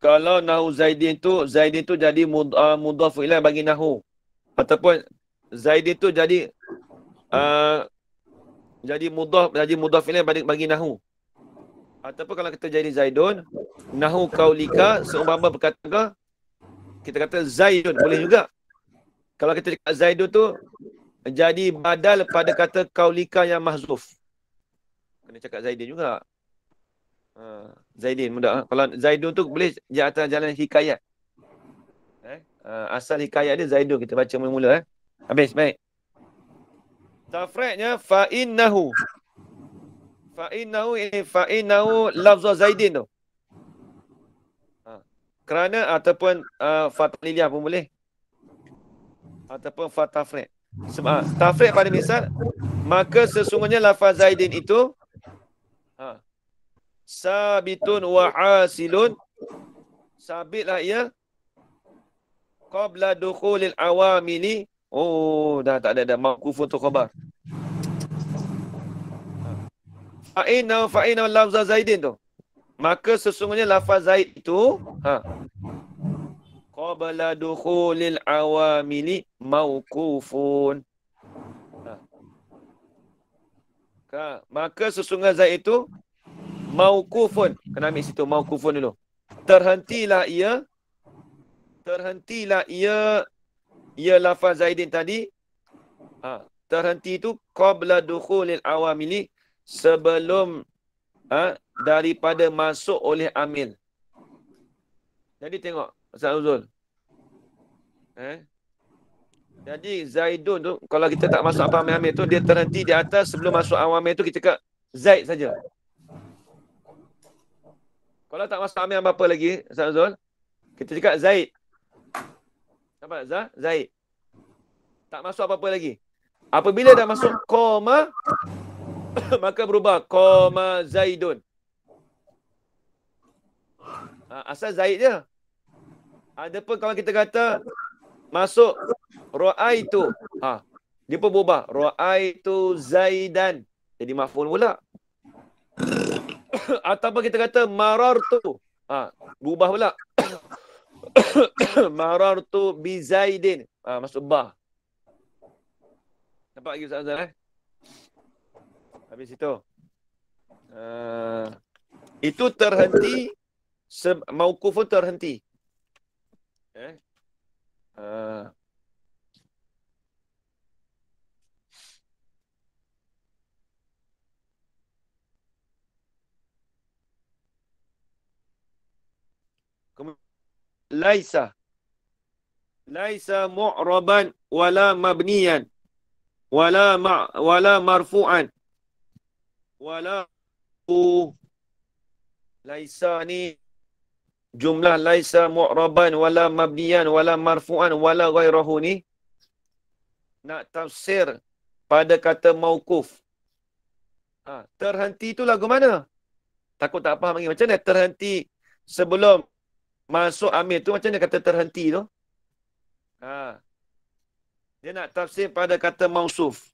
Kalau nahu Zaidin tu jadi mudhaf ilaih bagi nahu. Ataupun Zaidin tu jadi mudhaf ilaih bagi nahu. Ataupun kalau kita jadi Zaidun, nahu kaulika seumpama berkata kita kata Zaidun boleh juga. Kalau kita cakap Zaidun tu jadi badal pada kata kaulika yang mahzuf. Kena cakap Zaidin juga. Zaidin mudah. Kalau Zaidun tu boleh di atas jalan hikayat. Asal hikayat dia Zaidun, kita baca mula-mula. Habis, baik. Tafri'nya fa'innahu lafzah Zaidin tu. Kerana ataupun fataliyah pun boleh. Ataupun fatafri'. Tafri' pada misal, maka sesungguhnya lafaz Zaidin itu sabitun wa hasilun, sabitlah ia qabla dukhulil awamili. Dah tak ada maqufun tu khabar. Fa'inna lafzah Zaidin tu, maka sesungguhnya lafaz Zaid itu qabla dukhulil awamili mauqufun. Maka sesungguhnya Zaid itu mauqufun. Kena ambil situ mauqufun dulu. Terhentilah ia lafaz Zaidin tadi. Terhenti itu qabla dukhulil awamili, sebelum daripada masuk oleh amil. Jadi tengok Ustaz Uzul. Jadi Zaidun tu, kalau kita tak masuk apa amil tu, dia terhenti di atas sebelum masuk awamil tu, kita cakap Zaid saja. Kalau tak masuk amil apa lagi Ustaz Uzul, kita cakap Zaid. Apa? Zaid. Tak masuk apa-apa lagi. Apabila dah masuk koma, maka berubah koma Zaidun. Asal Zaid je. Adapun kalau kita kata masuk ra'aitu, dia pun berubah ra'aitu Zaidan, jadi maf'ul pula. Ataupun kita kata marartu, berubah pula. Marartu bi Zaidin, masuk ba. Nampak lagi Ustaz? Habis itu. Itu terhenti, mauquf pun terhenti. Laisa mu'raban wala mabniyan wala marfu'an wala laisa ni jumlah laisa mu'raban wala mabniyan wala marfu'an wala ghairahu ni nak tafsir pada kata mauquf. Terhenti tu lagu mana? Takut tak faham lagi. Macam mana terhenti sebelum masuk amil tu, macam mana kata terhenti tu? Dia nak tafsir pada kata mausuf.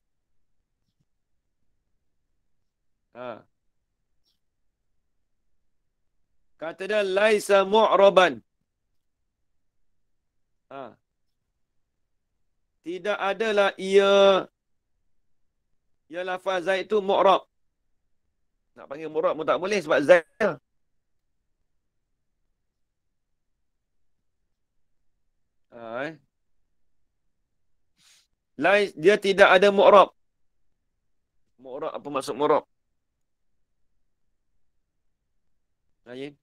Kata dia laisa mu'raban. Tidak adalah ia lafaz Zaid itu mu'rab. Nak panggil mu'rab pun tak boleh sebab Zaid. Dia tidak ada mu'rab. Mu'rab, apa maksud mu'rab? Lain.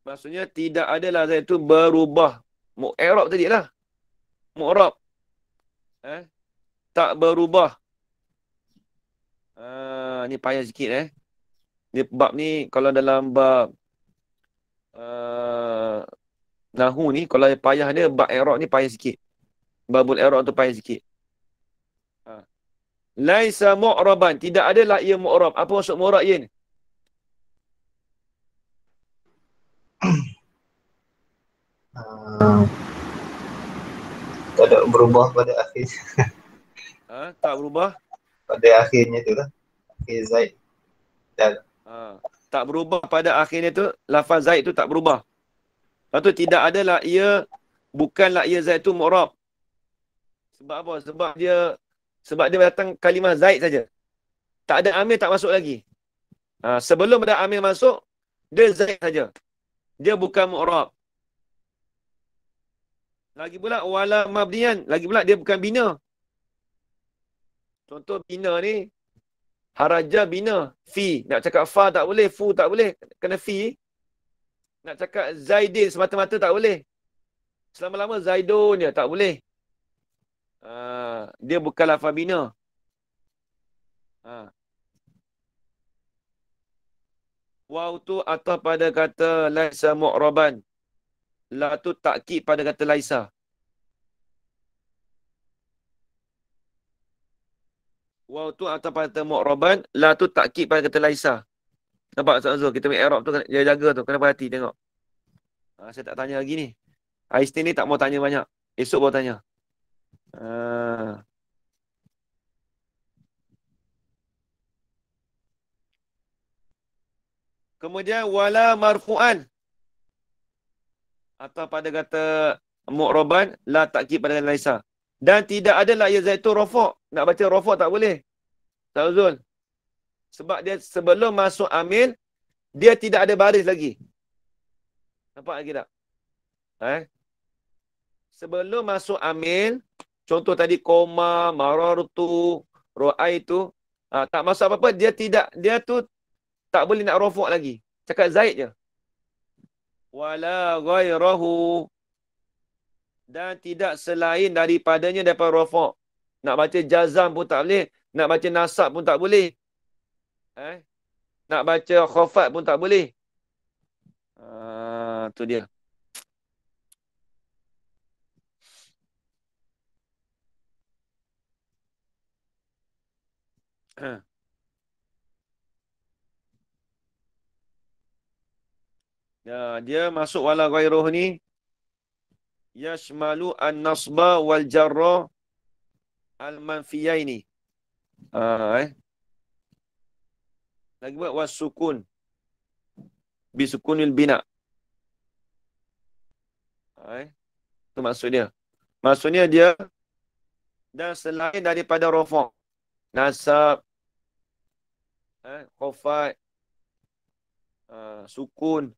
Maksudnya tidak adalah Zaid itu berubah. Mu'rab tadi lah. Mu'rab. Tak berubah. Ni payah sikit Ni bab ni kalau dalam bab Nahu ni kalau payah dia, bab i'rab ni payah sikit. Babul i'rab tu payah sikit. Laisa mu'raban, tidak adalah ia mu'rab. Apa maksud mu'rab ia ni? Tak ada berubah pada akhir. Tak berubah. Pada akhirnya tu lah. Akhir Zaid. Tak berubah pada akhirnya tu, lafaz Zaid tu tak berubah. Lepas tu tidak adalah ia, bukanlah ia Zaid tu mu'rab. Sebab apa? Sebab dia datang kalimah Zaid saja. Tak ada amil, tak masuk lagi. Sebelum ada amil masuk, dia Zaid saja. Dia bukan mu'rab. Lagi pula wala mabniyan, lagi pula dia bukan bina. Contoh bina ni, haraja bina, fi. Nak cakap fa tak boleh, fu tak boleh, kena fi. Nak cakap zaidin semata-mata tak boleh. Selama-lama zaidun je, tak boleh. Dia bukan lafaz bina. Waw tu atau pada kata laisa mu'raban. La tu takkid pada kata laisa. Waw tu atau pada kata mu'raban, la tu takkid pada kata laisa. Nampak Ustaz Azul? Kita ambil i'rab tu, dia jaga tu. Kena perhati tengok. Saya tak tanya lagi ni. Aistin ni tak mau tanya banyak. Esok baru tanya. Kemudian wala marfu'an. Atau pada kata mu'raban, la takkid pada kata laisa. Dan tidak adalah ia Zaid tu rafa'. Nak baca rafa' tak boleh. Ustaz Azul. Sebab dia sebelum masuk amil, dia tidak ada baris lagi. Nampak lagi tak? Sebelum masuk amil, contoh tadi koma, marartu, ra'aitu, tak masuk apa-apa, dia tu tak boleh nak rafa' lagi. Cakap Zaid je. Wala ghairahu, dan tidak selain daripadanya daripada rafa'. Nak baca jazam pun tak boleh, nak baca nasab pun tak boleh. Nak baca khafat pun tak boleh. Tu dia. Dia masuk wala ghairuh ni yashmalu an-nasba wal jarra al-manfiyaini. Lagi buat was-sukun bi sukunil bina. Itu maksud dia. Maksudnya dia dan selain daripada rafa', nasab, khafat, sukun.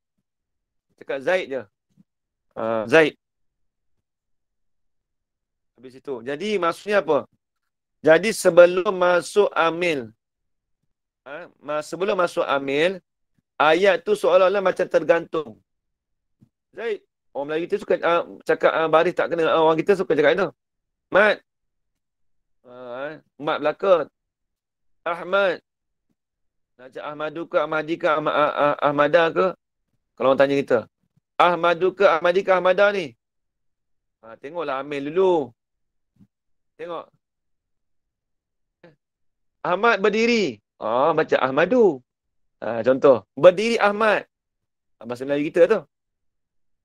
Cakap Zaid je. Zaid. Habis itu. Jadi maksudnya apa? Jadi sebelum masuk amil, sebelum masuk amil, ayat tu seolah-olah macam tergantung. Zaid. Orang Melayu kita suka cakap baris tak kena. Orang kita suka cakap itu. Mat. Mat belaka. Ahmad. Nak cakap Ahmadu ke Ahmadi ke Ahmada ke? Kalau orang tanya kita. Ahmadu ke Ahmadi ke Ahmada ni? Tengoklah amil dulu. Tengok. Ahmad berdiri. Baca Ahmadu. Contoh. Berdiri Ahmad. Bahasa Melayu kita tu.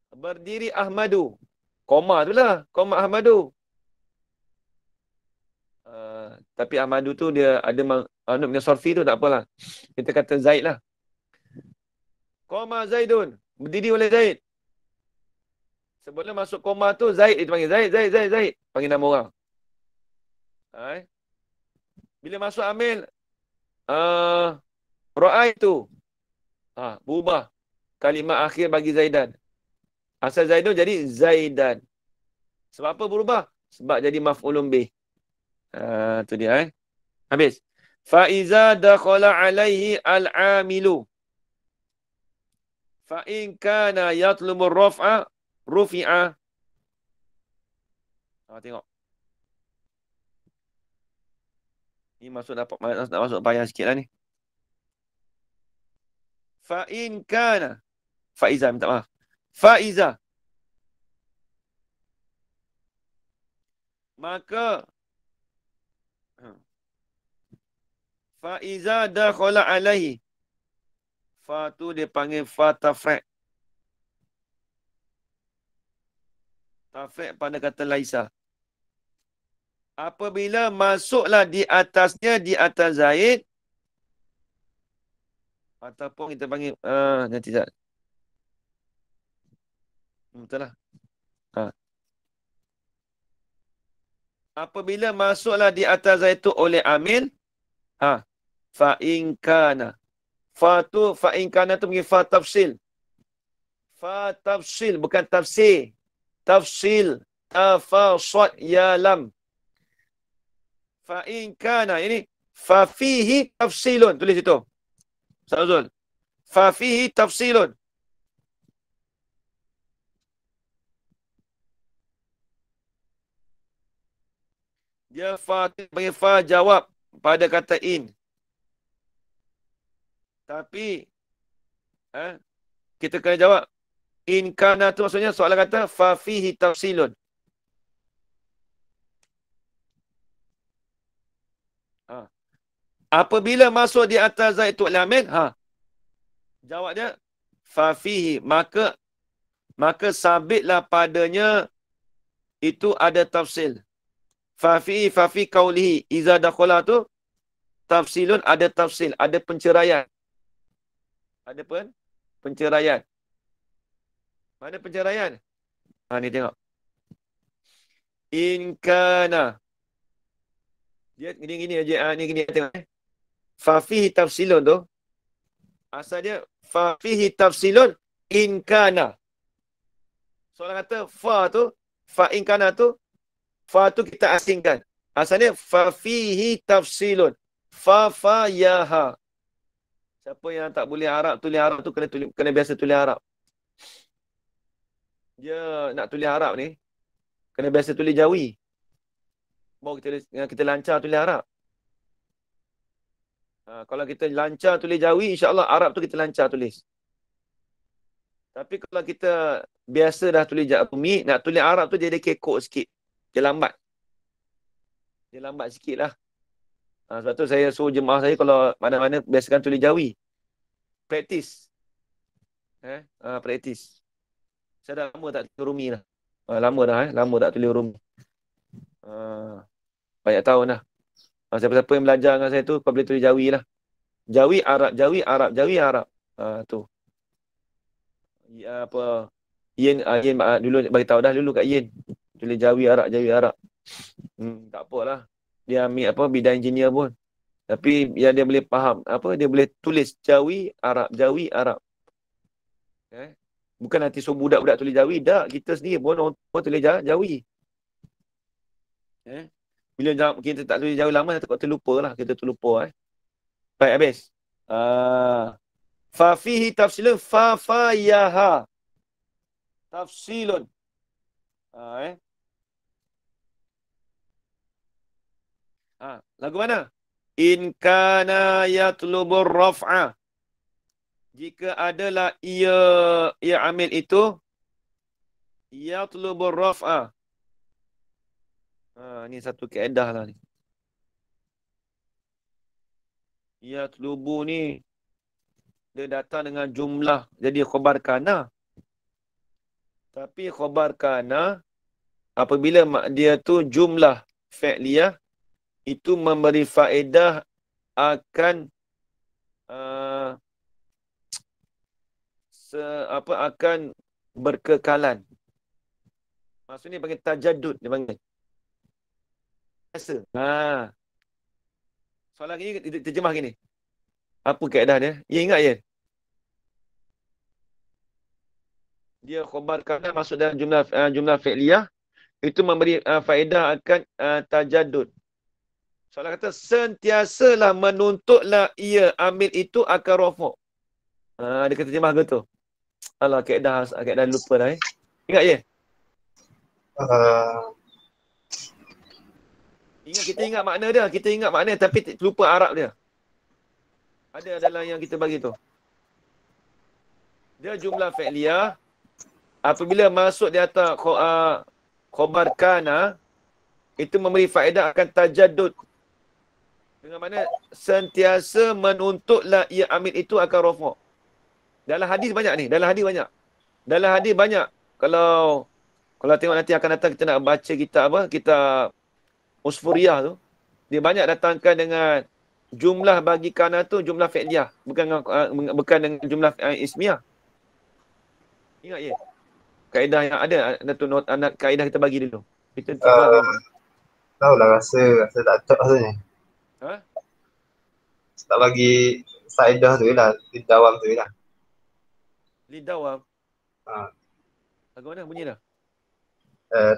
Berdiri Ahmadu. Koma tu lah. Koma Ahmadu. Tapi Ahmadu tu dia ada punya sorfi tu tak apalah. Kita kata Zaid lah. Koma Zaidun. Berdiri oleh Zaid. Sebelum masuk koma tu Zaid dia panggil Zaid. Panggil nama orang. Bila masuk amil ra'ai tu. Berubah. Kalimah akhir bagi Zaidan. Asal Zaidun jadi Zaidan. Sebab apa berubah? Sebab jadi maf'ulun bih. Tu dia. Habis. Fa'iza dakhala alaihi al-amilu. Fa'in kana yatlubur raf'a rufi'a. Tengok. Ni nak masuk payah sikit lah ni. Fa'in kana. Fa'iza, minta maaf. Fa'iza. Maka Fa'iza dakhala alaihi. Fa tu dia panggil fa tafrek. Tafrek pada kata laisa. Apabila masuklah di atasnya, di atas Zaid. Ataupun kita panggil, nanti tak. Betul lah. Apabila masuklah di atas Zaid itu oleh amil. Fa'inkana. Fa tu, fa'inkana tu panggil fa tafsil. Fa tafsil, bukan tafsir. Tafsil. Tafasad ya lam. Fa'inkana. Ini. Fafihi tafsilun. Tulis itu. Ustaz Fafihi tafsilun. Dia fa panggil fa jawab pada kata in. Tapi kita kena jawab in kana tu maksudnya soalan kata fa fihi tafsilun. Apabila masuk di atas zaid tu lamin, jawab dia fa fihi, maka sabitlah padanya itu ada tafsil. Fa fi qaulihi iza dakhala tu tafsilun, ada tafsil, ada penceraian. Ada penceraian. Mana penceraian? Ni tengok. In kana. Dia gini aja. Ni gini tengok. Fa fihi tafsilun tu. Asal dia fa fihi tafsilun in kana. Soalan kata fa tu, fa in kana tu, fa tu kita asingkan. Asalnya fa fihi tafsilun. Fa yaha. Siapa yang tak boleh Arab, tulis Arab tu kena biasa tulis Arab. Dia nak tulis Arab ni, kena biasa tulis Jawi. Baru kita lancar tulis Arab. Kalau kita lancar tulis Jawi, insya-Allah Arab tu kita lancar tulis. Tapi kalau kita biasa dah tulis Jawi, nak tulis Arab tu dia ada kekok sikit. Dia lambat. Dia lambat sikit lah. Sebab tu saya suruh jemaah saya kalau mana-mana biasakan tulis Jawi. Praktis. Praktis. Saya dah lama tak tulis Rumi lah. Lama tak tulis Rumi. Banyak tahun dah. Siapa-siapa yang belajar dengan saya tu, kau boleh tulis Jawi lah. Jawi, Arab, Jawi, Arab, Jawi, Arab. Tu. Yen dulu bagi tahu dah dulu kat Yen. Tulis Jawi, Arab, Jawi, Arab. Tak apalah. Dia ambil bidang engineer pun. Tapi yang dia boleh faham, dia boleh tulis Jawi, Arab, Jawi, Arab. Bukan nanti suruh budak-budak tulis Jawi. Tak, kita sendiri pun tulis Jawi. Bila kita tak tulis Jawi lama, takut terlupa lah. Kita terlupa. Baik, habis. Fa fihi tafsilun, fa yaha. Tafsilun. Lagu mana? In kana yatlubur raf'a. Jika adalah ia amil itu yatlubur raf'a. Ni satu kaedah lah ni. Yatlubu ni dia datang dengan jumlah jadi khabar kana. Tapi khabar kana apabila dia tu jumlah fi'liyah itu memberi faedah akan akan berkekalan. Maksudnya panggil tajaddud, dia panggil. Biasa. Soalan ini terjemah gini. Apa kaedah dia? Ya, ingat ya? Dia khabar kana masuk dalam jumlah fi'liyah itu memberi faedah akan tajaddud. Soalan kata sentiasalah menuntutlah ia ambil itu akan rafa'. Dia kata terjemah gitu. Alah, kaedah lupa dah. Ingat ya? Kita ingat makna dia. Kita ingat makna tapi lupa Arab dia. Ada dalam yang kita bagi tu. Dia jumlah fi'liyah. Apabila masuk di atas khabar kana, itu memberi faedah akan tajaddud. Dengan mana sentiasa menuntutlah ia amil itu akan rafa'. Dalam hadis banyak ni, dalam hadis banyak. Kalau tengok nanti akan datang kita nak baca kitab apa? Kitab Usfuriyah tu. Dia banyak datangkan dengan jumlah bagi kana tu jumlah fi'liyah, bukan dengan jumlah ismiyah. Ingat ya? Kaedah yang ada tu kaedah kita bagi dulu. Kita Tahu lah rasa tak cocok rasanya. Ha? Tak bagi faedah tu lah, di dawam tu lah. Lidawam. Ha. Lagu mana bunyi dah?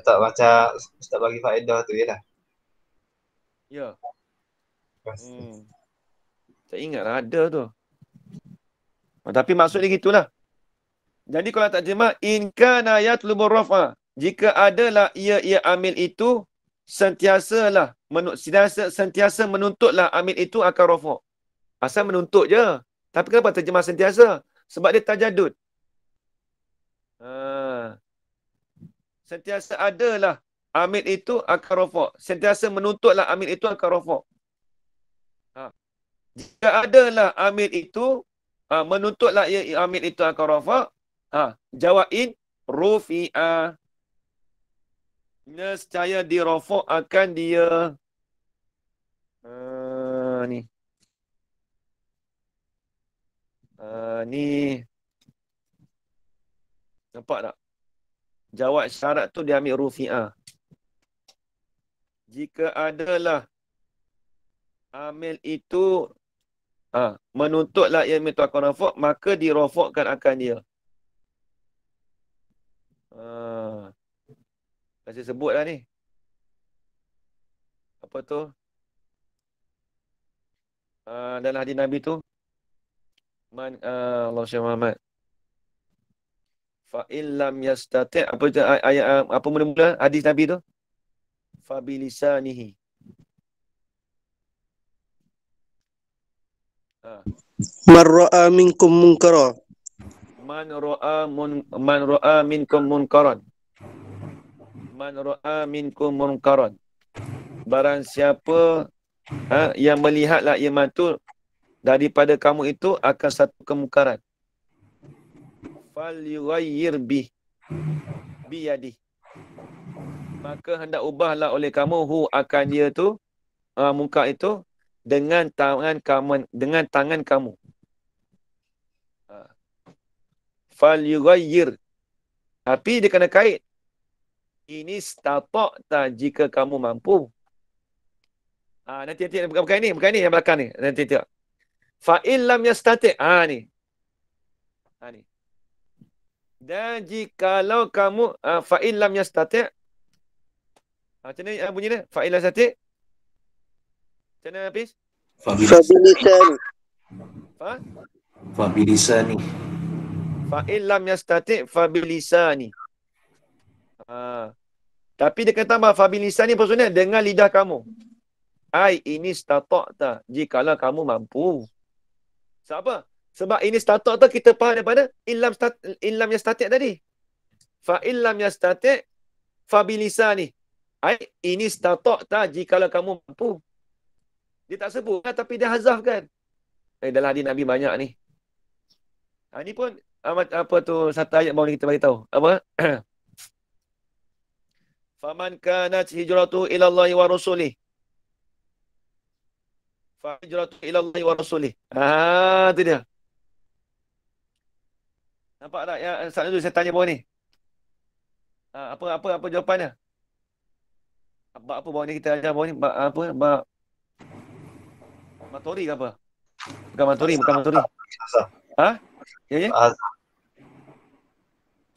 Tak macam tak bagi faedah tu lah. Ya. Tak ingat lah ada tu. Tapi maksudnya gitulah. Jadi kalau tak terjemah, in kana yatlubur rafa. Jika adalah ia amil itu sentiasa menuntutlah amil itu akan rafa'. Asal menuntut je. Tapi kenapa terjemah sentiasa? Sebab dia tajaddud. Sentiasa adalah amil itu akan rafa'. Sentiasa menuntutlah amil itu akan rafa'. Jika adalah amil itu menuntutlah ia amil itu akan rafa'. Jawab in rufi'a. Nescaya di rafa' akan dia. Ni. Ni. Nampak tak? Jawab syarat tu dia ambil rufi'ah. Jika adalah amil itu menuntutlah ia amil itu akan rafa', maka dirafa'kan akan dia. Saya sebut lah ni. Apa tu? Dalam hadis Nabi tu. Allah SWT Muhammad. Fa'in lam yastati' apa tu ayat apa mula-mula hadis Nabi tu? Fa bilisanihi. Man ra'a minkum munkara. Man ra'a minkum munkaran. Man ra'a minkum munkaran. Barang siapa yang melihatlah iman tu daripada kamu itu akan satu kemungkaran. Fal yughayyir biyadi. Maka hendak ubahlah oleh kamu akan dia tu mungkar itu dengan tangan kamu. Fal yughayyir. Tapi dia kena kait. Ini stata'ta jika kamu mampu. Nanti bukan ini yang belakang ni. Nanti tengok. Fa illam yastati'. Ni. Ni. Dan jikalau kamu fa illam yastati'. Macam mana bunyi dia? Fa illam yastati'. Macam mana Hafiz? Fabilisani. Fabilisani. Fa illam yastati' fabilisani. Tapi dia kata tambah fabilisani maksudnya dengan lidah kamu. Ini stata'ta jikalau kamu mampu. Sebab apa? Sebab ini stata'ta kita faham daripada illam yastati' tadi. Fa illam yastati' fabilisani. Ini stata'ta jikalau kamu mampu. Dia tak sebut tapi dia hazafkan. Dalam hadis Nabi banyak ni. Ini pun apa tu satu ayat baru kita bagi tahu. Apa? Faman kanat hijratu ila Allah wa rasulih. Fa hijratu ila Allah wa rasulih. Tu dia. Nampak tak ya saat itu saya tanya bawah ni? Apa jawapannya? Apa bawah ni kita ajar bawah ni? Bab Matori ke apa? Bukan Matori. Ya. Macam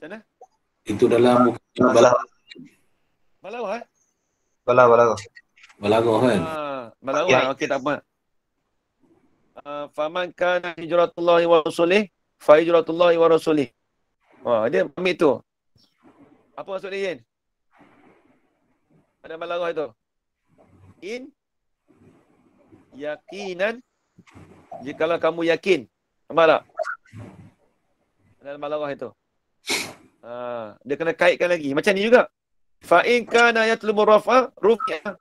mana? Itu dalam Balaghah. Balaghah kan? Balaghah. Okey, tak apa. Faman kana hijratullahi wa rasulih fa hijratullahi wa rasulih. Dia ambil tu. Apa maksud dia, Yin? Ada balaghah itu. In yaqinan jikalau kamu yakin. Nampak tak? Dalam balaghah itu. Dia kena kaitkan lagi. Macam ni juga. Fa in kana yatlubu raf'a rufi'a.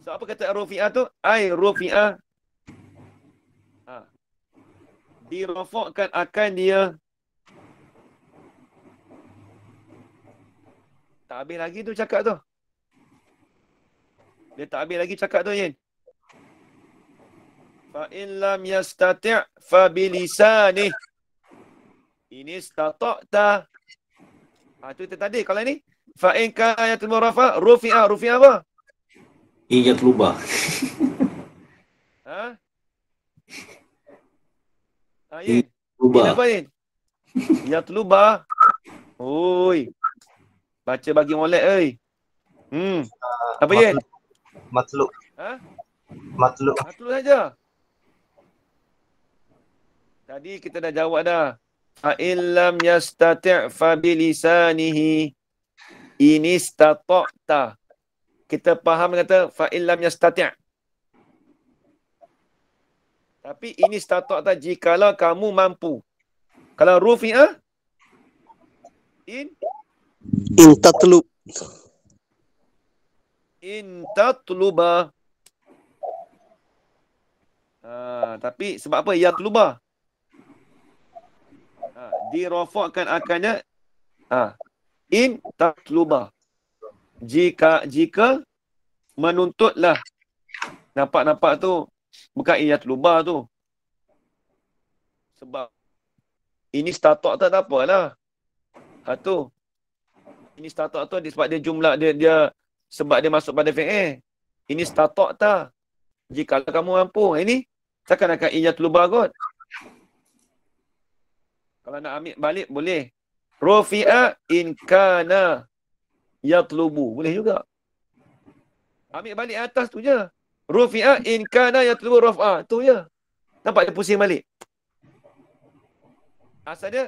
So apa kata rufi'a tu? Ai rufi'a. Dirafa'kan akan dia. Tak habis lagi tu cakap tu. Dia tak habis lagi cakap tu, Yin. Fa in lam yastati' fa bilisanih. Ini istata'ta. Tu tadi. Kalau ni, fa in kana yatlubu raf'a rufi'a. Rufi'a apa? Ijat lubah. Yin. Yin Lubah. apa, Yin? Yatluba. Oi. Baca bagi molek, oi. Apa, Yin? Matlub. Matlub. Matlub saja. Tadi kita dah jawab dah. Fa in lam yastati' fa bilisanihi. In istata'ta. Kita faham kata fa in lam yastati'. Tapi ini istata'ta jikalau kamu mampu. Kalau rufi'ah in tatlub. In tatluba. Tapi sebab apa? Yatluba. Dirafa'kan akannya. In tatluba. Jika menuntutlah. Nampak tu. Bukan in yatluba tu. Sebab ini statok tak apalah. Tu. Ini statok tu sebab dia jumlah dia sebab dia masuk pada fi'il. Ini statok tak. Jika kamu mampu. Ini takkan akan in yatluba kot. Kalau nak ambil balik boleh. Rufi'a in kana yatlubu. Boleh juga. Ambil balik atas tu je. Rufi'a in kana yatlubu raf'a. Tu je. Nampak dia pusing balik. Asal dia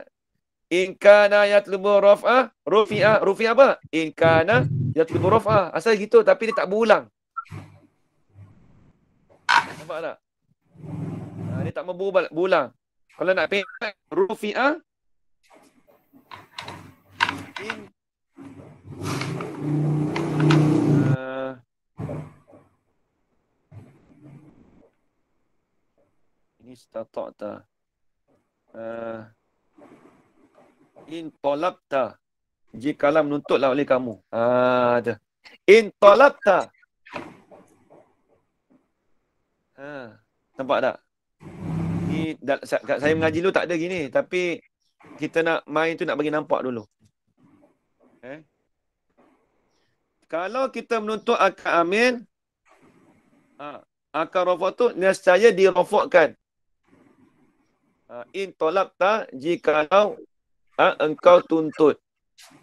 in kana yatlubu raf'a rufi'a. Rufi'a apa? In kana yatlubu raf'a. Asal gitu tapi dia tak berulang. Nampak tak? Dia tak mau berulang. Kalau nak pendek rufi'a in ini istata'ta. In talabta. Jikalau menuntutlah oleh kamu. In talabta. Nampak tak? Ni saya mengaji dulu tak ada gini. Tapi kita nak main tu nak bagi nampak dulu. Kalau kita menuntut akad amin, akad rafa' tu nescaya dirafa'kan. In talabta jikalau engkau tuntut.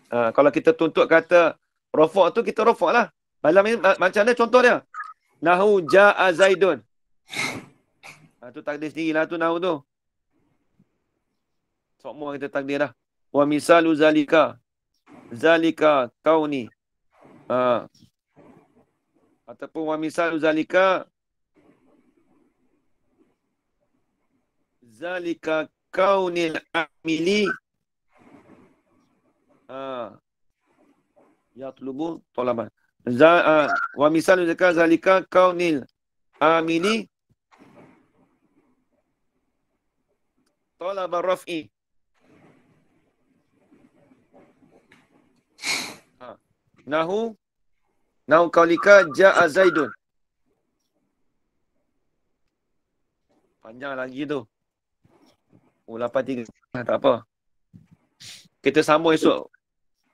Kalau kita tuntut kata rafa' tu kita rafa' lah. Malam ni macam mana contoh dia? Nahu ja'a Zaidun. Tu takdir sendirilah tu nahu tu. Semua kita takdir dah. Wa misalu zalika. Zalika kauni. Ataupun wa misalu zalika. Zalika kaunil amili. Yatlubu talaban. Wa misalu zalika kaunil amili. Talaba raf'i. Nahu kaulika ja'a Zaidun. Panjang lagi tu. 83. Tak apa. Kita sambung esok.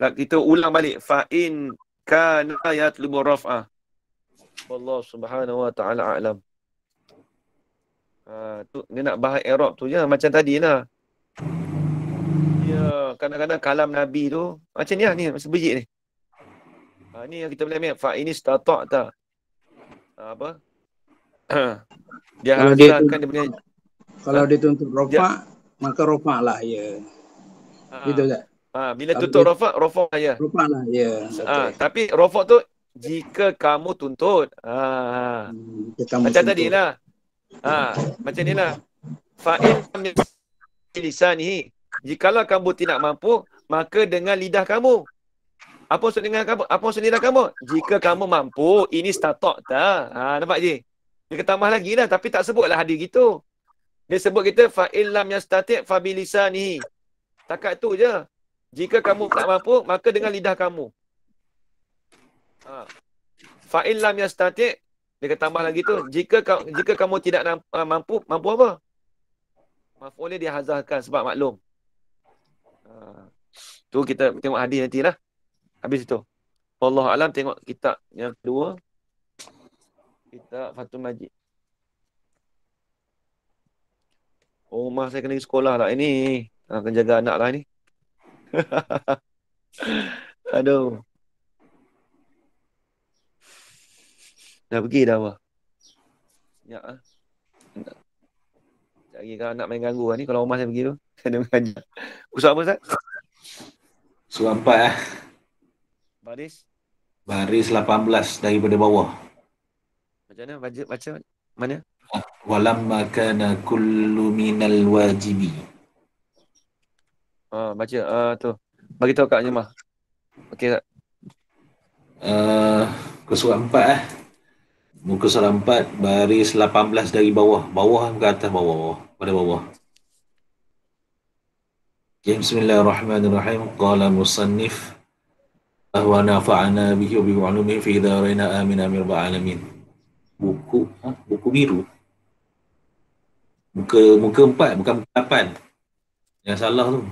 Kita ulang balik. Fa'in kana yatlubu raf'a. Wallahu subhanahu wa ta'ala a'lam. Tu dia nak bahas i'rab tu je macam tadi lah. Ya, kadang-kadang kalam Nabi tu macam ni lah ni, sebiji ni. Ni yang kita boleh ambil fa ini istata'ta. Apa? Dia hasilkan dia punya. Kalau dia tuntut rafa' maka rafa' lah ya. Gitu tak? Bila tuntut rafa' ya. Rafa' lah ya. Tapi rafa' tu jika kamu tuntut. Macam tadi lah. Macam ni lah. Fa'in lisanihi. Jikalau kamu tidak mampu, maka dengan lidah kamu. Apa maksud dengan kamu? Apa maksud dengan kamu? Jika kamu mampu, ini statok tak? Nampak je? Dia tambah lagi dah, tapi tak sebutlah hadis gitu. Dia sebut kita fa'il lam yastati' fa bilisanihi. Takat tu je. Jika kamu tak mampu, maka dengan lidah kamu. Fa'il lam yastati', dia tambah lagi tu, jika kamu tidak mampu apa? Maf'ulnya dia hazahkan sebab maklum. Tu kita tengok hadis nantilah. Habis itu. Wallahu alam, tengok kitab yang kedua. Kitab Fathul Majid. Oh, mak saya kena pergi sekolah lah ini. Kena jaga anak lah ni. Aduh. Dah pergi dah apa? Ya. Cari kan anak main ganggu lah ni. Kalau rumah saya pergi tu. Saya mengajar. Usah apa Ustaz? Surah 4 Baris. baris 18 daripada bawah. Macam mana? Baca. Mana? Walamma kana kullu minal wajibi. Baca. Tu. Bagi tahu Kak Nyemah. Okey tak? Muka surah 4 Muka surah 4 baris 18 dari bawah. Bawah ke atas bawah. Pada bawah. Okay, bismillahirrahmanirrahim. Qala musannif wa nafa'ana bihi wa bi ulumihi fi daraina amin amin rabbal alamin. Buku biru. Muka 4 bukan muka 8. Yang salah tu.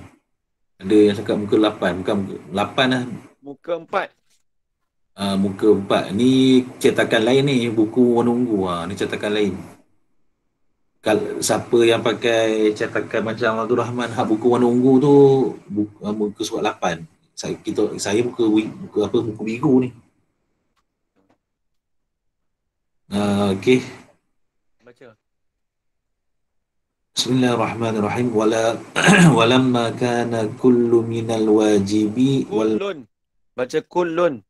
Ada yang cakap muka 8, bukan muka 8 lah. Muka 4. Muka 4 ni cetakan lain ni, buku warna ungu. Ni cetakan lain. Kalau siapa yang pakai cetakan macam Abdul Rahman hak buku warna ungu tu muka surat 8. Saya buku biru ni. Okey. Baca. Bismillahirrahmanirrahim. Walamma kana kullu minal wajibi Kullun. Baca kullun.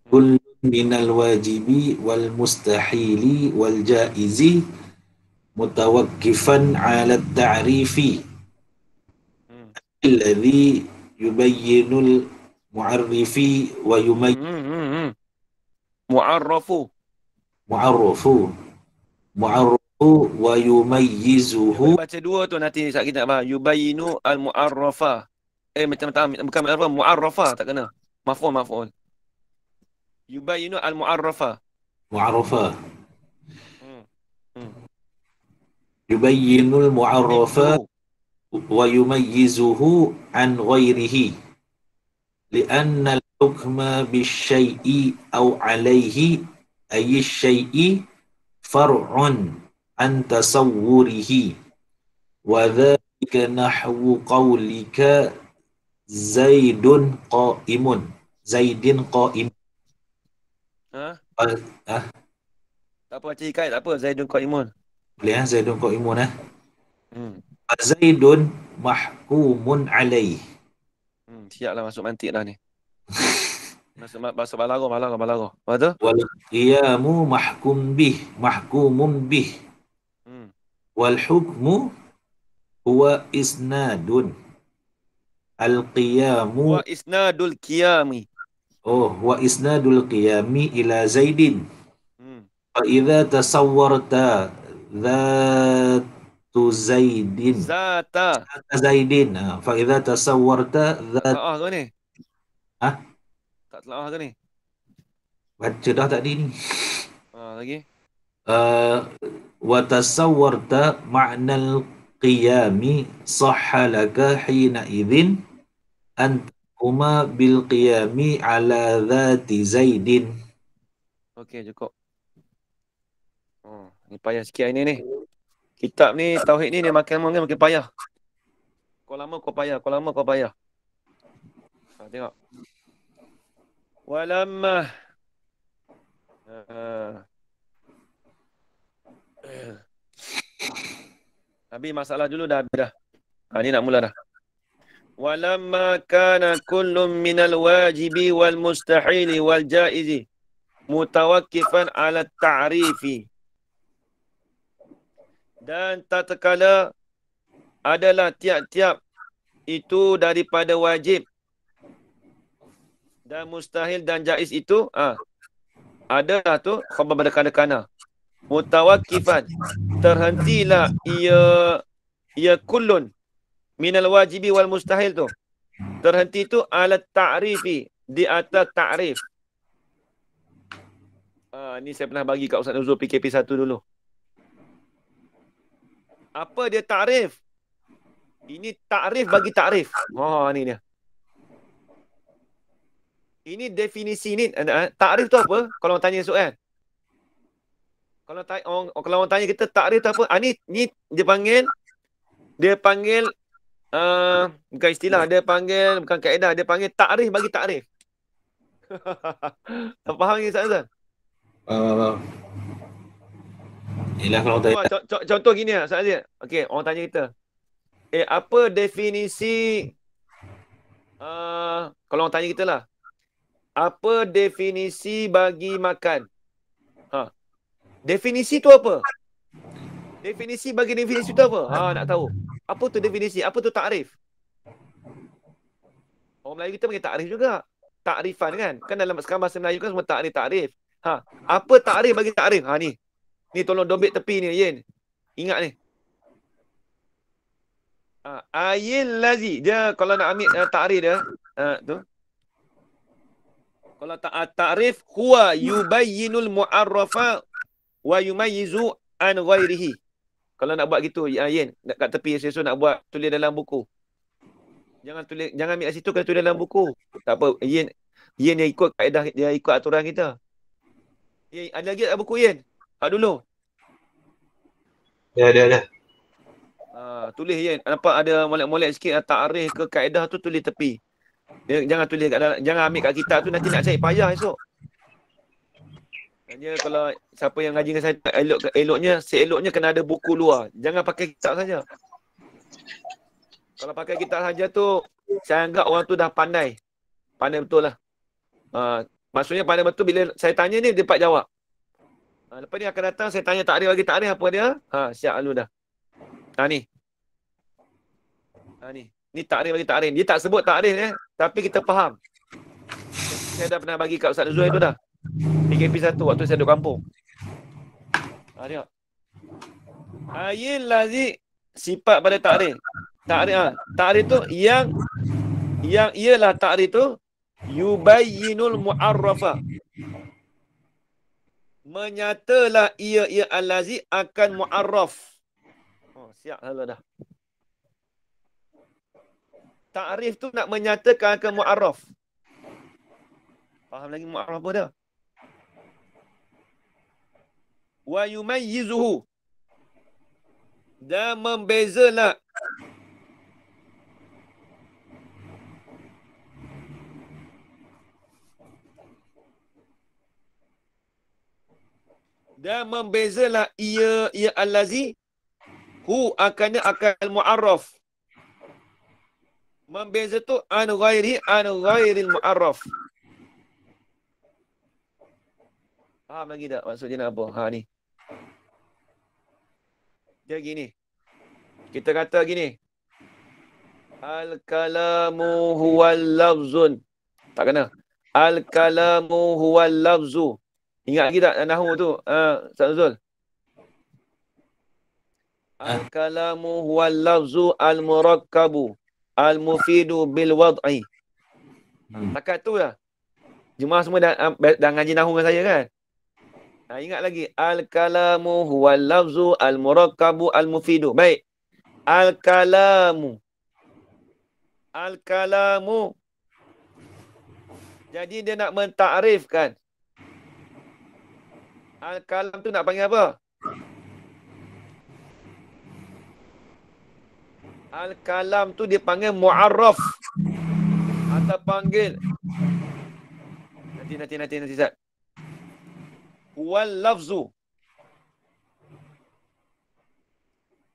Kullun minal wajibi wal mustahili wal jaizi mutawaqqifan ala ta'rifi alladhi yubayyinul mu'arrifi wa Mu'arrafu wa yumayyizuhu. Baca dua tu nanti saat kita nak yubayyinu al-mu'arrafa. Bukan mu'arrafa tak kena. Maf'ul. Yubayyinu al-mu'arrafa. Yubayyinul mu'arrafa wa yumayyizuhu an ghairihi li'anna al-hukma bisyai'i aw alayhi ayyi syai'i far'un an tasawwurihi wa dhalika nahwu qawlika Zaidin qa'im. Tak apa baca hikayat, tak apa. Zaidun qa'imun. Boleh Zaidun qa'imun Zaidun mahkumun alaih. Siaplah masuk mantik dah ni. Masuk balaghah. Lepas tu? Wal qiyamu mahkumun bih. Wal hukmu huwa isnadun. Al-qiyamu wa isnadul qiyami. wa isnadul qiyami ila Zaidin. Fa idza tasawwarta dhatu Zaidin. Zata Zaidin. Fa idza tasawwarta Telah ke ni? Tak telah ke ni? Baca dah tadi ni. Lagi? Wa tasawwarta ma'nal qiyami sahha laka hina idzin antahuma bil qiyami ala dhati Zaidin. Okey, cukup. Ni payah sikit hari ni. Kitab ni, tauhid ni dia makin payah. Kau lama kau payah. Tengok. Walamma habis masalah dulu dah habis dah. Ni nak mula dah. Walamma kana kullun minal wajibi wal mustahili wal jaizi mutawakkifan ala ta'rifi. Dan tatkala adalah tiap-tiap itu daripada wajib Dan mustahil dan jaiz itu adalah tu khabar pada kana. Mutawakkifan, terhentilah ia kullun minal wajibi wal mustahil tu. Terhenti tu ala ta'rifi, di atas ta'rif. Ni saya pernah bagi kat Ustaz Nuzul PKP 1 dulu. Apa dia ta'rif? Ini ta'rif bagi ta'rif. Ni dia. Ini definisi ni. Ta'rif tu apa? Kalau orang tanya soal. Kalau orang tanya kita ta'rif tu apa? Ni dia panggil bukan istilah, dia panggil bukan kaedah, dia panggil ta'rif bagi ta'rif. Faham ni Ustaz? Yelah kalau tanya. Contoh gini lah Ustaz Aziz. Okey, orang tanya kita. Apa definisi kalau orang tanya kita lah. Apa definisi bagi makan? Definisi tu apa? Definisi bagi definisi tu apa? Nak tahu. Apa tu definisi? Apa tu takrif? Orang Melayu kita panggil takrif juga. Takrifan kan? Kan dalam sekarang bahasa Melayu kan semua takrif. Apa takrif bagi takrif? Ni. Ni tolong dobit tepi ni, Yin. Ingat ni. Ayil lazi. Dia kalau nak ambil takrif dia, tu. Kalau ta'rif huwa yubayyinul mu'arrafa wa yumayyizu an ghairihi. Kalau nak buat gitu, Yin, kat tepi sesuatu nak buat, tulis dalam buku. Jangan ambil kat situ, kena tulis dalam buku. Tak apa, Yin dia ikut kaedah, dia ikut aturan kita. Ada lagi tak buku Yin? Dulu. Ya, ada. Tulis Yin. Nampak ada molek-molek sikit ta'rif ke kaedah tu, tulis tepi. Jangan tulis kat dalam, jangan ambil kat kitab tu, nanti nak cari payah esok. Hanya kalau siapa yang ngaji dengan saya seeloknya kena ada buku luar. Jangan pakai kitab saja. Kalau pakai kitab saja tu, saya anggap orang tu dah pandai. Pandai betul lah. Maksudnya pandai betul bila saya tanya ni, dia dapat jawab. Lepas ni akan datang, saya tanya takrif bagi takrif apa dia? Siap lalu dah. Ni. Ni takrif bagi takrif. Dia tak sebut takrif ni, tapi kita faham. Saya dah pernah bagi kat Ustaz Zuhair tu dah. PKP 1 waktu saya duduk kampung. Tengok. Ayil lazi, sifat pada takrif. Takrif tu yang ialah takrif tu yubayyinul mu'arrafa. Menyatalah ia al-lazi akan mu'arraf. Siap halah dah. Takrif tu nak menyatakan akan mu'arraf. Faham lagi mu'arraf apa dah? Wa yumayyizuhu, dan membezalah ia allazi hu akan mu'arraf. Membeza tu an ghairil mu'arraf. Faham lagi tak maksudnya apa? Ni. Dia gini. Kita kata gini. Al-kalamu huwal lafzun. Tak kena. Al-kalamu huwal lafzu. Ingat lagi tak nahwu tu? Ustaz Nuzul. Al-kalamu huwal lafzu al-murakkabu al-mufidu bil wad'i. Takat tu lah. Jemaah semua dah ngaji nahwu dengan saya kan? Ingat lagi. Al-kalamu huwal lafzu al-murakkabu al-mufidu. Baik. Al-kalamu. Jadi dia nak mentakrifkan. Al-kalam tu nak panggil apa? Al-kalam tu dia panggil mu'arraf. Atau panggil. Nanti Zat. Wal lafzu.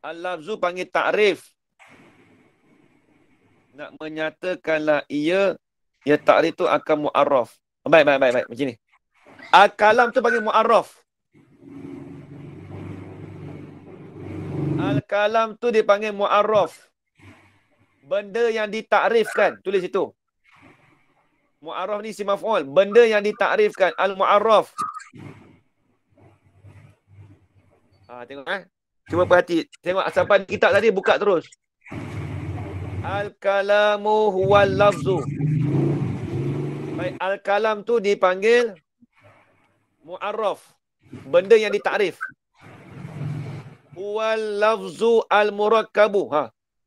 Al-lafzu panggil takrif. Nak menyatakanlah ia takrif tu akan mu'arraf. Baik. Macam ni. Al-kalam tu panggil mu'arraf. Al-kalam tu dipanggil mu'arraf. Benda yang ditakrifkan. Tulis itu. Mu'arraf ni isim maf'ul. Benda yang ditakrifkan. Al-mu'arraf. Tengok Cuba perhati. Tengok sampai kitab tadi buka terus. Al-kalamu huwal lafzu. Baik, al-kalam tu dipanggil mu'arraf. Benda yang ditakrif. Huwal lafzu al-murakkabu.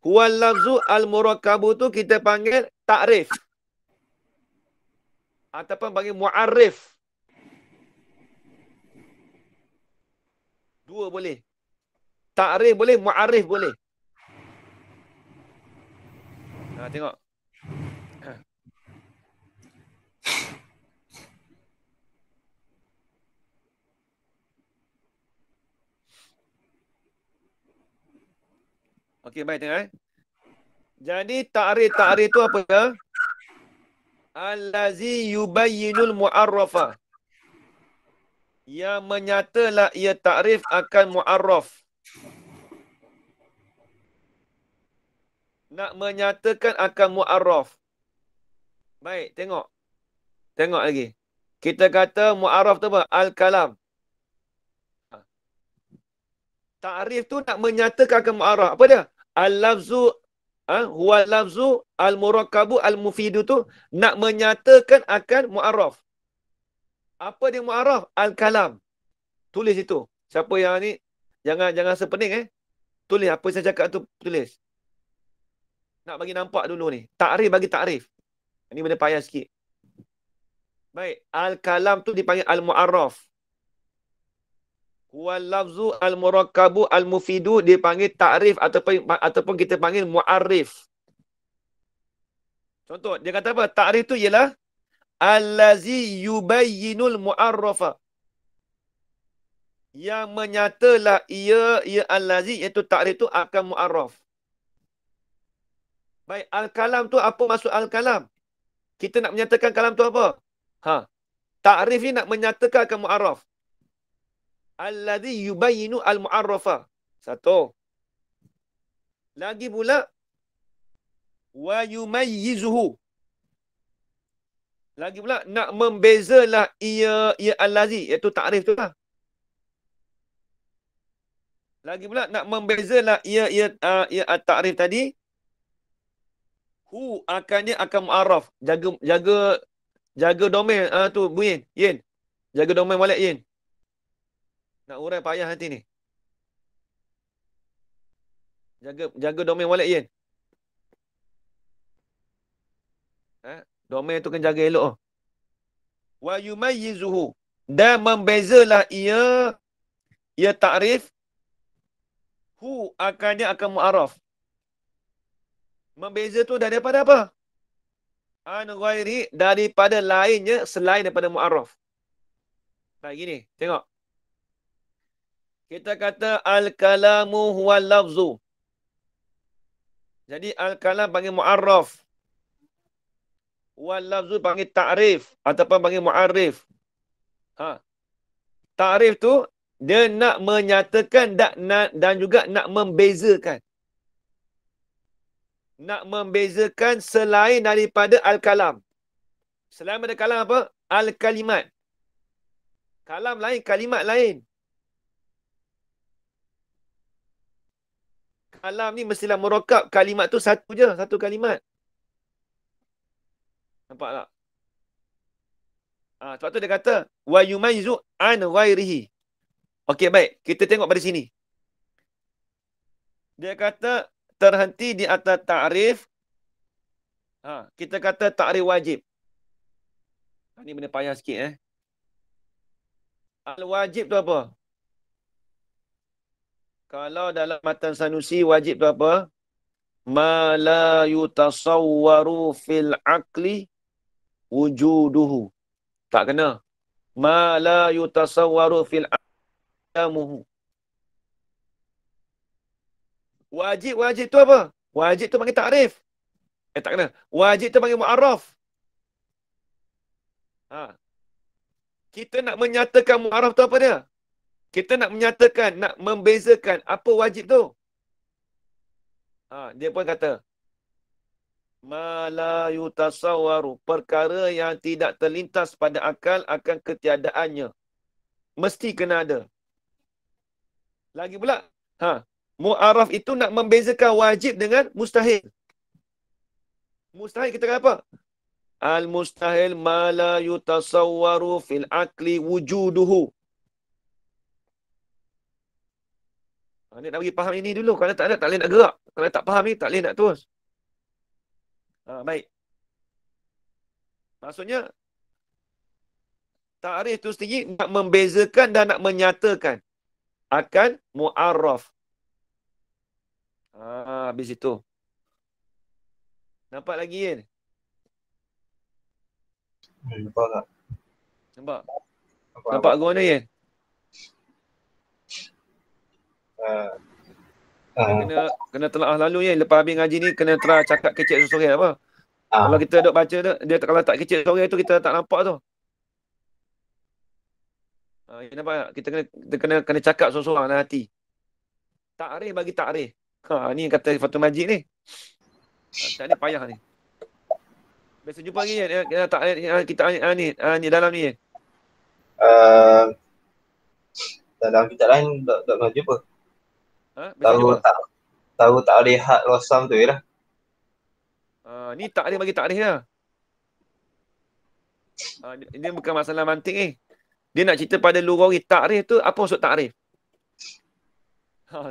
Huwal lafzu al-murakkabu tu kita panggil takrif. Ataupun panggil mu'arrif. Dua boleh. Takrif boleh, mu'arrif boleh. Tengok. Okey, baik tengok. Jadi takrif tu apa ya? Allazi yubayyinul mu'arrafa. Yang menyatalah ia takrif akan mu'arraf. Nak menyatakan akan mu'arraf. Baik, tengok. Tengok lagi. Kita kata mu'arraf tu apa? Al-kalam. Takrif tu nak menyatakan akan mu'arraf. Apa dia? Al-lafzu, huwa al-lafzu, al-murakkabu, al-mufidu tu nak menyatakan akan mu'arraf. Apa dia mu'arraf? Al-kalam. Tulis itu. Siapa yang ni, jangan sepening Tulis apa saya cakap tu, tulis. Nak bagi nampak dulu ni. Takrif bagi takrif. Ini benda payah sikit. Baik, al-kalam tu dipanggil al-mu'arraf. Wal lafzu al-murakkabu al-mufidu dipanggil takrif ataupun kita panggil mu'arrif. Contoh, dia kata apa? Takrif tu ialah allazi yubayyinul mu'arrafa. Yang menyatalah ia allazi, iaitu takrif tu akan mu'arraf. Baik, al-kalam tu apa maksud al-kalam? Kita nak menyatakan kalam tu apa? Takrif ni nak menyatakan akan mu'arraf. Allazi yubayyinu al-mu'arrafa. Satu. Lagi pula wa yumayyizuhu. Lagi pula nak membezalah ia allazi, iaitu takrif tu lah. Lagi pula nak membezalah ia takrif tadi. Hu dia akan mu'arraf. Jaga domain tu Bu Yin. Jaga domain balik Yin. Nak urai payah nanti ni. Jaga domain wallet Yen. Domain tu kan jaga elok. Wa yumayyizuhu. Dan membezalah ia takrif. Hu dia akan mu'arraf. Membeza tu daripada apa? An ghairi, daripada lainnya selain daripada mu'arraf. Baik gini, tengok. Kita kata al-kalamu huwal lafzu. Jadi al-kalam panggil mu'arraf. Wal lafzu panggil ta'rif ataupun panggil mu'arrif. Ta'rif tu dia nak menyatakan dan juga nak membezakan. Nak membezakan selain daripada al-kalam. Selain daripada kalam apa? Al-kalimat. Kalam lain, kalimat lain. Kalam ni mestilah murakkab. Kalimat tu satu je. Satu kalimat. Nampak tak? Sebab tu dia kata, wa yumayyizu an ghairihi. Okey, baik. Kita tengok pada sini. Dia kata, terhenti di atas ta'rif. Kita kata ta'rif wajib. Ini benda payah sikit. Al-wajib tu apa? Kalau dalam matan Sanusi, wajib tu apa? Ma la yutasawwaru fil aqli wujuduhu. Tak kena. Ma la yutasawwaru fil aqli. Wajib tu apa? Wajib tu panggil takrif. Tak kena. Wajib tu panggil mu'arraf. Kita nak menyatakan mu'arraf tu apa dia? Kita nak menyatakan, nak membezakan apa wajib tu. Dia pun kata, Ma la yutasawwaru. Perkara yang tidak terlintas pada akal akan ketiadaannya. Mesti kena ada. Lagi pula, mu'araf itu nak membezakan wajib dengan mustahil. Mustahil kita kata apa? Al-mustahil ma la yutasawwaru fil akli wujuduhu. Ni nak bagi faham ini dulu. Kalau tak ada, tak boleh nak gerak. Kalau tak faham ni, tak boleh nak terus. Baik. Maksudnya, ta'rif itu sendiri nak membezakan dan nak menyatakan akan mu'arraf. Habis itu. Nampak lagi kan? Nampak tak? Nampak? Nampak ke mana kan? Kena telah lalu ya. Lepas habis ngaji ni, kena try cakap kecil seorang apa. Kalau kita duk baca tu, dia kalau tak kecil seorang tu, kita tak nampak tu. Nampak tak? Kita kena cakap seorang dalam hati. Ta'rif bagi ta'rif. Ni kata Fatul Majid ni. Tak ni payah ni. Biasa jumpa lagi kan? Kita ni dalam ni kan? Dalam kitab lain tak pernah jumpa. Biasa Tahu tak ada had rasam tu je lah. Ni ta'rif bagi ta'rif lah. Dia bukan masalah mantik ni. Dia nak cerita pada lughawi ta'rif tu, apa maksud ta'rif?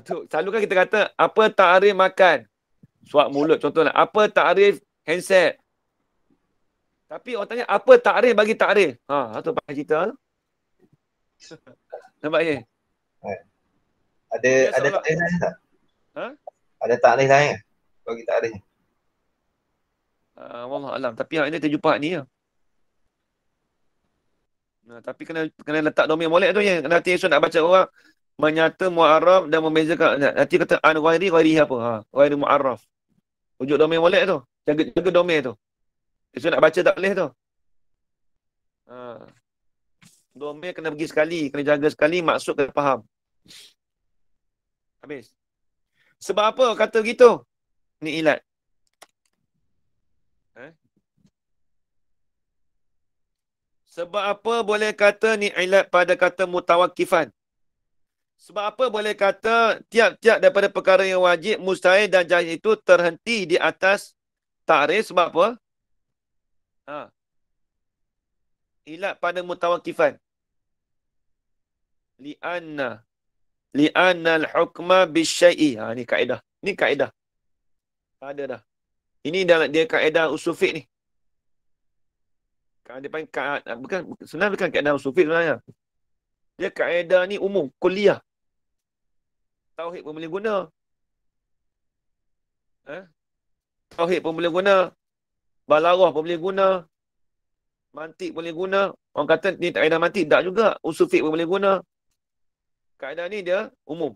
Tu, selalu kan kita kata, apa ta'rif makan? Suap mulut contohnya. Apa ta'rif handset? Tapi orang tanya, apa ta'rif bagi ta'rif? Tu payah cerita tu. Nampak je? Ada ta'rif lain tak? Ada ta'rif lain ke? Bagi ta'rif. Wallah alam. Tapi yang ini terjumpa ni lah. Tapi kena letak domain molek tu je. Nanti esok nak baca orang menyata mu'arraf dan membezakan. Nanti kata an ghairi apa? Ghairi mu'arraf. Wujud domain molek tu. Jaga domain tu. Esok nak baca tak boleh tu. Domain kena pergi sekali. Kena jaga sekali. Maksud kena faham. Habis. Sebab apa kata gitu? Ni ilat. Sebab apa boleh kata ni ilat pada kata mutawakifan? Sebab apa boleh kata tiap-tiap daripada perkara yang wajib, mustahil dan jaiz itu terhenti di atas ta'rif? Sebab apa? Ilat pada mutawakifan. Li'anna al-hukma bisyai'i. Ni kaedah. Ni kaedah. Ada dah. Ini dalam dia kaedah usul fiqh ni. Dia panggil sebenarnya bukan kaedah usul fiqh sebenarnya. Dia kaedah ni umum, kuliah. Tauhid pun boleh guna. Tauhid pun boleh guna. Balarah pun boleh guna. Mantik boleh guna. Orang kata ni kaedah mantik, tak juga. Usul fiqh pun boleh guna. Kaedah ni dia umum.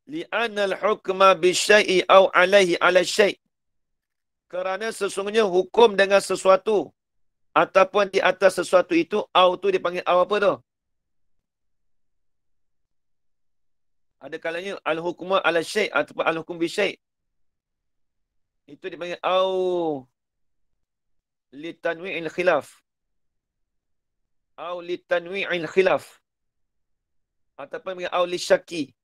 Li'anna al-hukma bisyai'i au alaihi ala syai'. Kerana sesungguhnya hukum dengan sesuatu ataupun di atas sesuatu itu, au tu dipanggil au apa tu? Ada kalanya al-hukmu ala syai' ataupun al-hukum bi syai'. Itu dipanggil au litanwi'il khilaf. Au litanwi'il khilaf. Ataupun dipanggil au lisyaki.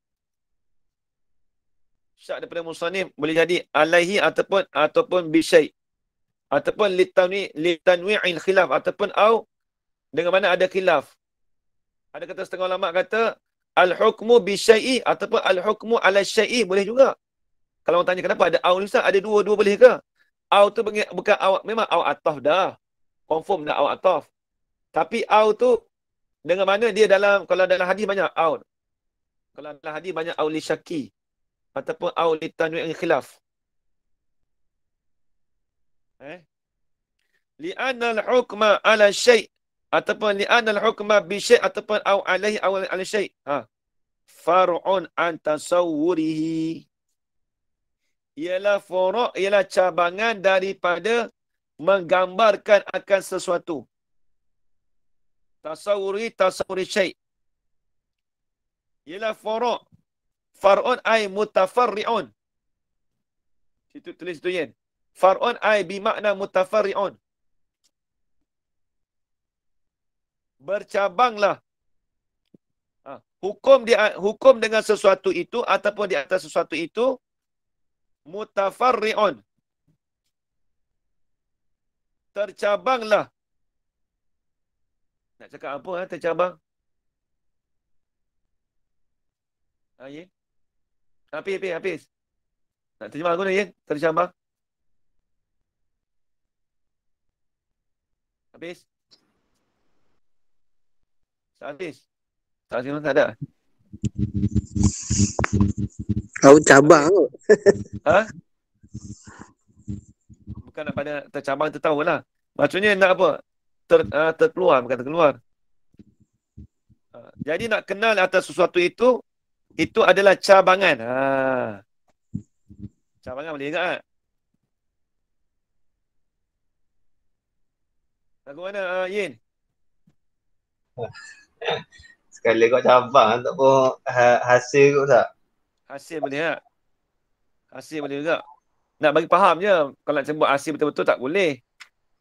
Syak daripada musannif boleh jadi alaihi ataupun bisyai, ataupun litanwi'il khilaf, ataupun au dengan mana ada khilaf. Ada kata setengah ulama kata al-hukmu bisyai'i ataupun al-hukmu ala syai'i boleh juga. Kalau orang tanya kenapa ada au ni Ustaz, ada dua boleh ke? Au tu bukan au, memang au ataf dah. Confirm dah au ataf. Tapi au tu dengan mana dia kalau dalam hadis banyak au. Kalau dalam hadis banyak au li syaki ataupun au li tanwi'il khilaf. Li'anna al-hukma ala syai' ataupun li'anna al-hukma bi syai' ataupun au alaihi au ala syai'. Far'un an tasawwurihi. Ialah furu', ialah cabangan daripada menggambarkan akan sesuatu. Tasawwuri syai'. Ialah furu'. Far'un ay mutafarri'un. Situ tulis tu Yen. Far'un ai bimakna mutafarri'un. Bercabanglah. Hukum dengan sesuatu itu ataupun di atas sesuatu itu mutafarri'un. Tercabanglah. Nak cakap apa tercabang? Yen? Habis. Nak terjemah guna Yen? Tercabang. Habis. Tak ada. Kau cabang. Bukan nak pada tercabang tu tahulah. Maksudnya nak apa? Terkeluar, bukan terkeluar. Jadi nak kenal atas sesuatu itu adalah cabangan. Cabangan boleh ingat tak? Lagu mana Yin? Sekali kau cabang tak pun hasil kot tak? Hasil boleh tak? Hasil boleh juga. Nak bagi faham je. Kalau nak sebut hasil betul-betul tak boleh.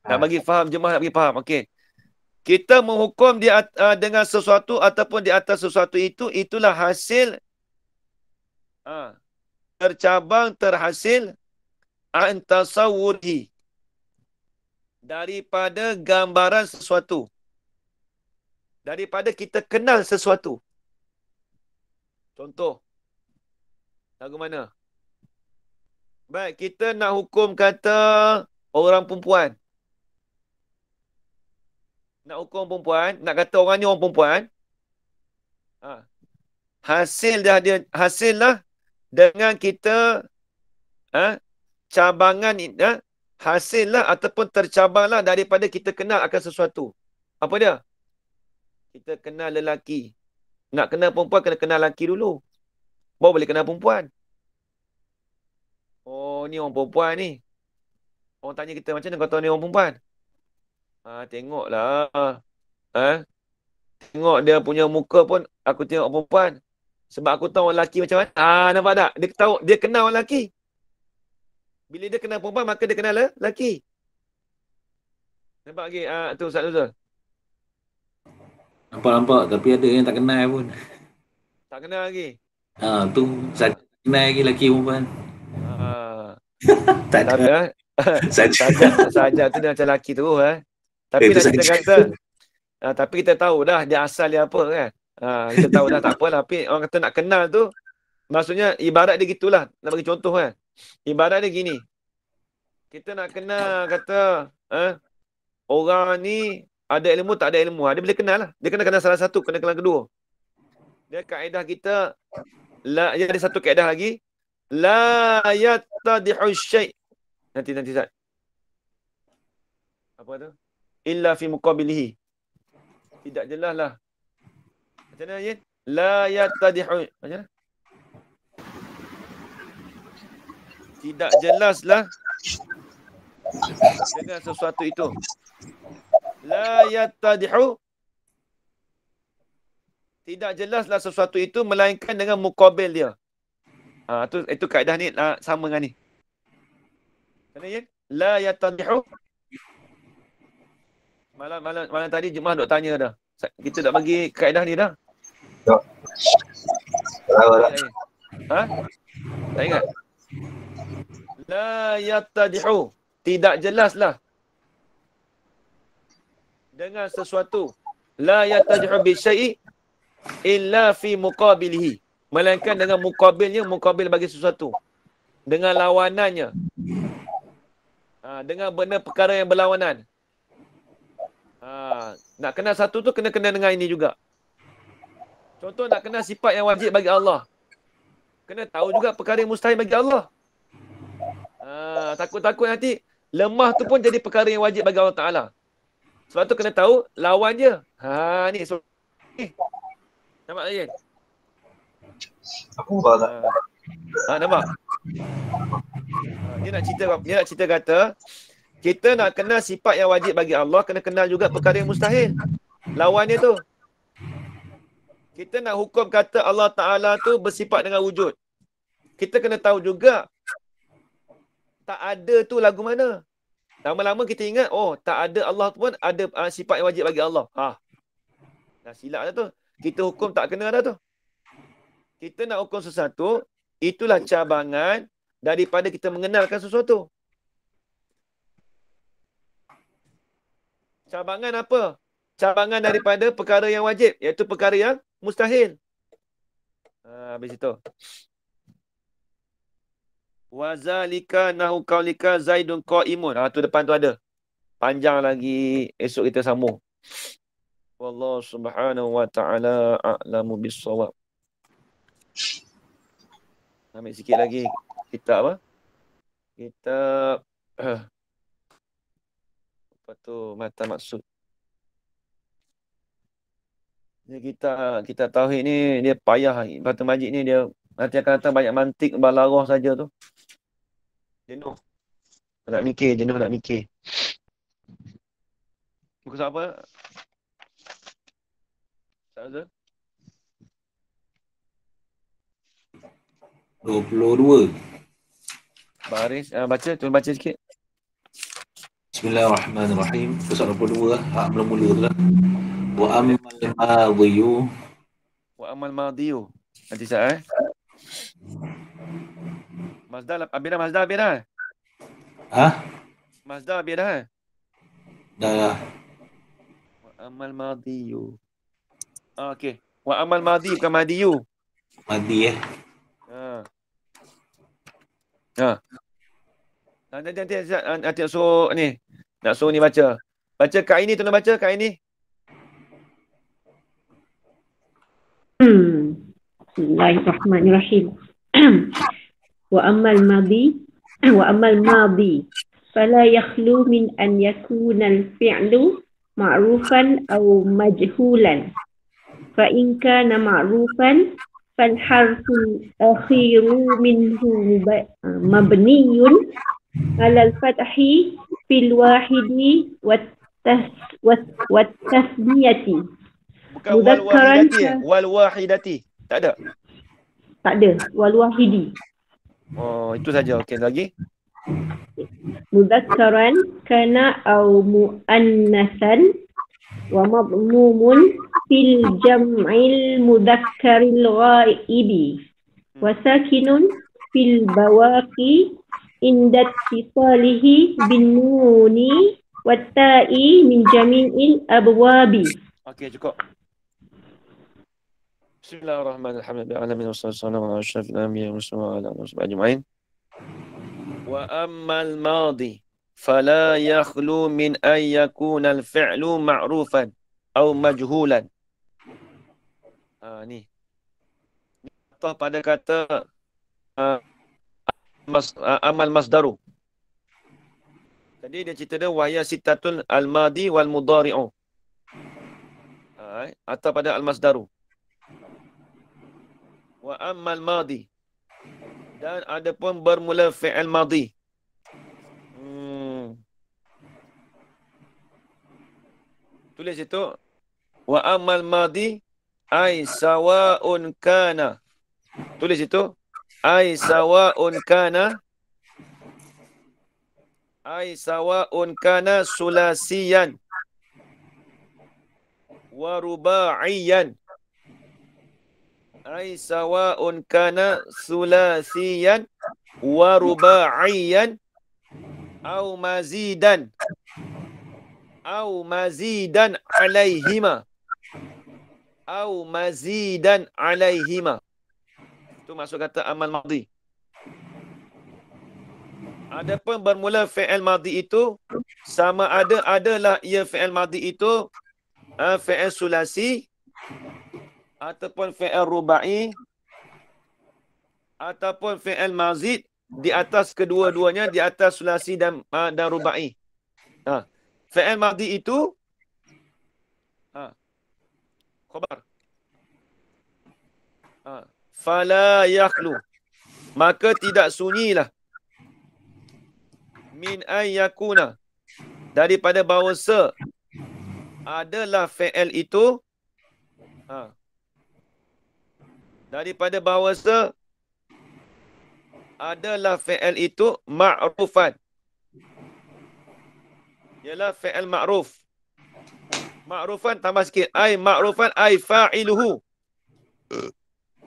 Nak bagi faham, jemaah nak bagi faham. Okey. Kita menghukum dengan sesuatu ataupun di atas sesuatu itu, itulah hasil tercabang, terhasil antasawwuri. Daripada gambaran sesuatu. Daripada kita kenal sesuatu. Contoh. Lagu mana? Baik, kita nak hukum kata orang perempuan. Nak hukum perempuan, nak kata orang ni orang perempuan. Hasillah dengan kita cabangan hasillah ataupun tercabanglah daripada kita kenal akan sesuatu. Apa dia? Kita kenal lelaki. Nak kenal perempuan, kena kenal lelaki dulu. Baru boleh kenal perempuan. Oh, ni orang perempuan ni. Orang tanya kita, macam mana kau tahu ni orang perempuan? Tengoklah. Tengok dia punya muka pun, aku tengok orang perempuan. Sebab aku tahu orang lelaki macam mana. Nampak tak? Dia kenal orang lelaki. Bila dia kenal perempuan, maka dia kenal lelaki. Nampak lagi? Tu Ustaz Nuzul. Nampak, tapi ada yang tak kenal pun. Tak kenal lagi? Tu saya kenal lagi lelaki perempuan. Tak ada. Saja tu dia macam lelaki tu. Tapi nak kita kata, tapi kita tahu dah dia asal dia apa kan. Kita tahu dah tak apalah. Tapi orang kata nak kenal tu, maksudnya ibarat dia gitulah. Nak bagi contoh kan. Ibarat dia gini. Kita nak kenal kata, orang ni ada ilmu tak ada ilmu. Dia boleh kenal lah. Dia kena kenal salah satu, kena kenal kedua. Dia kaedah kita, dia ada satu kaedah lagi. La yattadihu syai'. Nanti Ustaz. Apa tu? Illa fi muqabilihi. Tidak jelas lah. Macam mana Yin? La yattadihu. Macam mana? Tidak jelaslah dengan sesuatu itu. La yattadihu. Tidak jelaslah sesuatu itu melainkan dengan muqabil dia. Itu kaedah ni sama dengan ni. Mana Yin? La yattadihu. Malam tadi jemaah duk tanya dah. Kita dah bagi kaedah ni dah. Tak ingat? La yattadihu. Tidak jelaslah dengan sesuatu. La yattadihu bi syai'i illa fi muqabilihi. Melainkan dengan muqabilnya, muqabil bagi sesuatu. Dengan lawanannya. Dengan benda perkara yang berlawanan. Nak kenal satu tu kena dengan ini juga. Contoh nak kenal sifat yang wajib bagi Allah. Kena tahu juga perkara yang mustahil bagi Allah. Takut-takut nanti lemah tu pun jadi perkara yang wajib bagi Allah Ta'ala. Sebab tu kena tahu lawan dia. Ni. Nampak tak Yen? Aku nampak tak? Nampak? Dia nak cerita kata, kita nak kenal sifat yang wajib bagi Allah, kena kenal juga perkara yang mustahil. Lawan dia tu. Kita nak hukum kata Allah Ta'ala tu bersifat dengan wujud. Kita kena tahu juga Tak ada tu lagu mana? Lama-lama kita ingat, oh tak ada Allah tu pun ada sifat yang wajib bagi Allah. Dah silap dah tu. Kita hukum tak kena dah tu. Kita nak hukum sesuatu, itulah cabangan daripada kita mengenalkan sesuatu. Cabangan apa? Cabangan daripada perkara yang wajib, iaitu perkara yang mustahil. Habis itu. Wazalika nahu qaulika Zaidun qaimun. Tu depan tu ada. Panjang lagi, esok kita sambung. Wallahu subhanahu wa ta'ala a'lamu bis-shawab. Ambil sikit lagi kitab apa? Kitab apa tu? Matan Maksud. Ni kita tauhid ni dia payah. Fathul Majid ni dia nanti akan datang banyak mantik balarah saja tu. Jenuh. Nak mikir, jenuh nak mikir. Buku apa? Ustaz? 22. Baris, tolong baca sikit. Bismillahirrahmanirrahim. Pasal 22 hak mula-mula tu lah. Wa ammal madhiyu. Wa amal madiyu. Nanti saya Mazda habis dah. Mazda habis dah. Dah. Wa amal madiyu. Okey. Wa amal madi bukan madiyu. Madi Nanti suruh ni. Nak suruh ni baca. Baca Kak ini, tolong baca Kak ini. Bismillahirrahmanirrahim. Wa amal madi fala yakhlu min an yakuna al-fi'lu ma'rufan aw majhulan. Fa in kana ma'rufan fal harfu akhiru minhu mabniyun ala al-fathi fil wahidi wat tasniyati. Bukan wal wahidati. Tak ada. Tak ada. Wal wahidi. Oh, itu saja. Okey, lagi. Mudzakkaran kana au muannasan wa madmumun fil jam'il mudzakkaril ghaibi wa sakinun fil bawaqi inda ittisalihi bin nuni wat ta'i min jami'il abwabi. Okey, cukup. Bismillahirrahmanirrahim. Alamin wassalamu ala asyrafil anbiya'i wal mursalin wa ala alihi washabbihi ajma'in. Wa ammal madi fala yakhlu min an yakuna al-fi'lu ma'rufan aw majhulan. Ni. Atau pada kata amal masdaru. Tadi dia cerita dia wahya sitatul al-madi wal mudhari'u. Atau pada al-masdaru. Wa ammal madi. Dan ada pun bermula fi'il madi. Tulis itu. Wa ammal madi ay sawa'un kana. Tulis itu. Ay sawa'un kana. Ay sawa'un kana sulasiyan. Wa ruba'iyan. Ay sawa'un kana sulasiyan wa ruba'iyan au mazidan alaihima itu maksud kata amal madhi. Adapun bermula fi'il madhi itu sama adalah ia fi'il madhi itu fi'il sulasi ataupun fi'il rubai ataupun fi'il mazid di atas kedua-duanya, di atas sulasi dan rubai. Fi'il madhi itu khabar. Fala yakhlu, maka tidak sunyilah min ayyakuna, daripada bahawa adalah fi'il itu daripada bahawa adalah fi'il itu ma'rufan. Ialah fi'il ma'ruf. Ma'rufan tambah sikit. Ai ma'rufan ai fa'iluhu.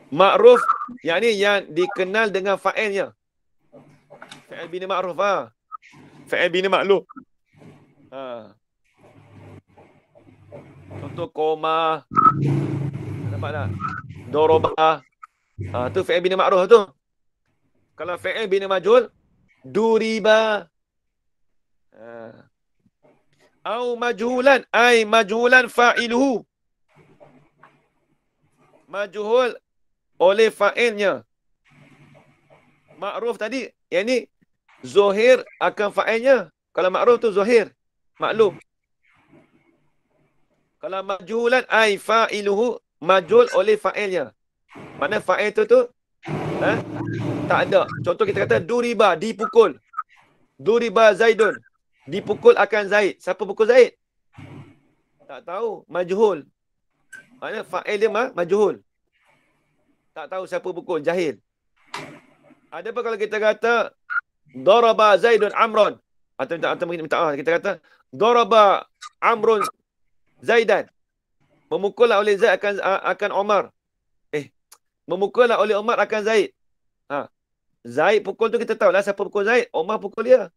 Ma'ruf yakni yang dikenal dengan fa'ilnya. Fi'il bina ma'ruf ha. Fi'il bina maklum. Ha. Contoh koma. Nampak tak? Doroba. Ha, tu fi'il bina ma'ruf tu. Kalau fi'il bina majhul, duriba. Ha. Au majhulan ai majhulan fa'iluhu. Majhul oleh fa'ilnya. Ma'ruf tadi, yang ni zuhir akan fa'ilnya. Kalau ma'ruf tu zuhir, maklum. Kalau majhulan ai fa'iluhu, majhul oleh fa'ilnya. Mana fa'il tu tak ada. Contoh kita kata duriba, dipukul. Duriba Zaidun, dipukul akan Zaid. Siapa pukul Zaid? Tak tahu, majhul. Maknanya fa'il dia majhul. Tak tahu siapa pukul, jahil. Ada apa kalau kita kata daraba Zaidun Amron? Atau minta kita kata daraba Amrun Zaidan. Memukullah oleh Zaid akan Omar. Memukullah oleh Omar akan Zaid. Ha. Zaid pukul tu kita tahu lah siapa pukul Zaid. Omar pukul dia.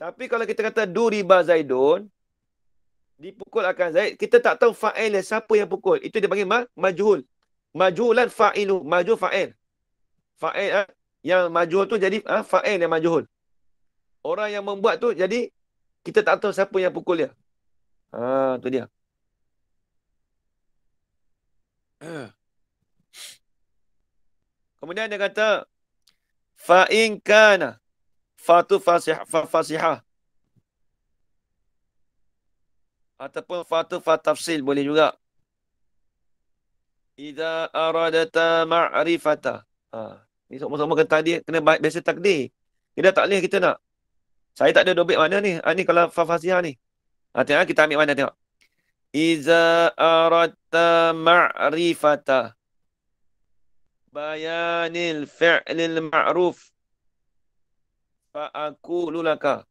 Tapi kalau kita kata duriba Zaidun, dipukul akan Zaid, kita tak tahu fa'il siapa yang pukul. Itu dia panggil majhul. Majhulan fa'ilu, majhul fa'il. Fa'il yang majhul tu jadi fa'il yang majhul. Orang yang membuat tu jadi kita tak tahu siapa yang pukul dia. Ha, tu dia. Kemudian dia kata fa in kana fatu fasihah ataupun fatu fatafsil boleh juga. Idza aradata ma'rifata. Ni semua-semua kena biasa takdir. Kita tak boleh kita nak. Saya tak ada dobit mana ni? Ni kalau fasihah ni. Tengok kita ambil mana tengok. Iza aradta ma'rifata bayanil fi'lil ma'ruf fa'akulu laka.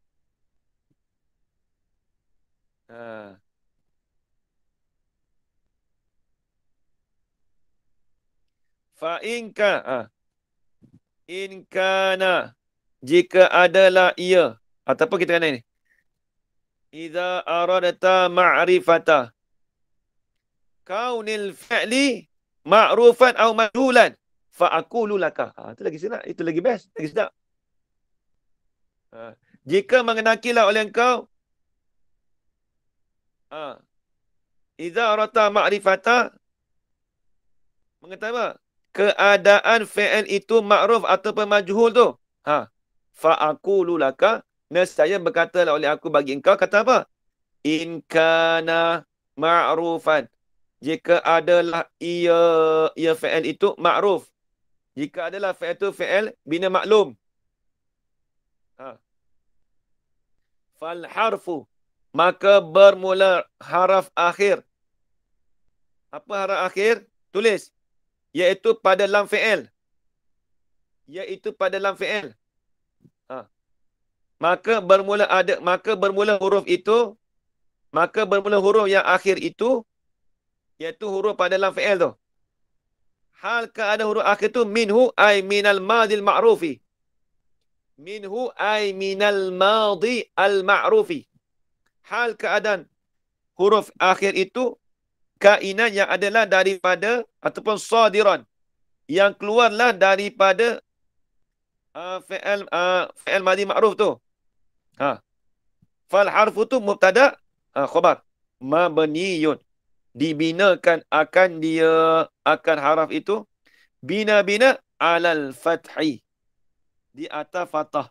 Fa'inka in kana jika adalah ia ataupun kita kena ni idza aradta ma'rifata kaunil fi'li ma'rufan aw majhulan fa'aqulu laka. Itu lagi sedap, itu lagi best, lagi sedap. Jika mengenakilah oleh engkau idza aradta ma'rifata mengetahui apa? Keadaan fi'il itu ma'ruf ataupun majhul tu. Fa'aqulu laka, nescaya berkatalah oleh aku bagi engkau, kata apa? In kana ma'rufan. Jika adalah ia fi'il itu ma'ruf. Jika adalah fi'il itu fi'il bina maklum. Fal harfu, maka bermula haraf akhir. Apa haraf akhir? Tulis. Iaitu pada lam fi'il. Iaitu pada lam fi'il. Maka bermula huruf itu, maka bermula huruf yang akhir itu, iaitu huruf pada lam fi'il tu. Hal keadaan huruf akhir tu minhu ay minal madil ma'rufi. Minhu ay minal madi al-ma'rufi. Hal keadaan huruf akhir itu kainan yang adalah daripada ataupun sadiran yang keluarlah daripada fi'il madi ma'ruf tu. Fal harfu tu mubtada khabar mabniyun, dibinakan akan dia akan haraf itu bina alal fathi, di atas fathah.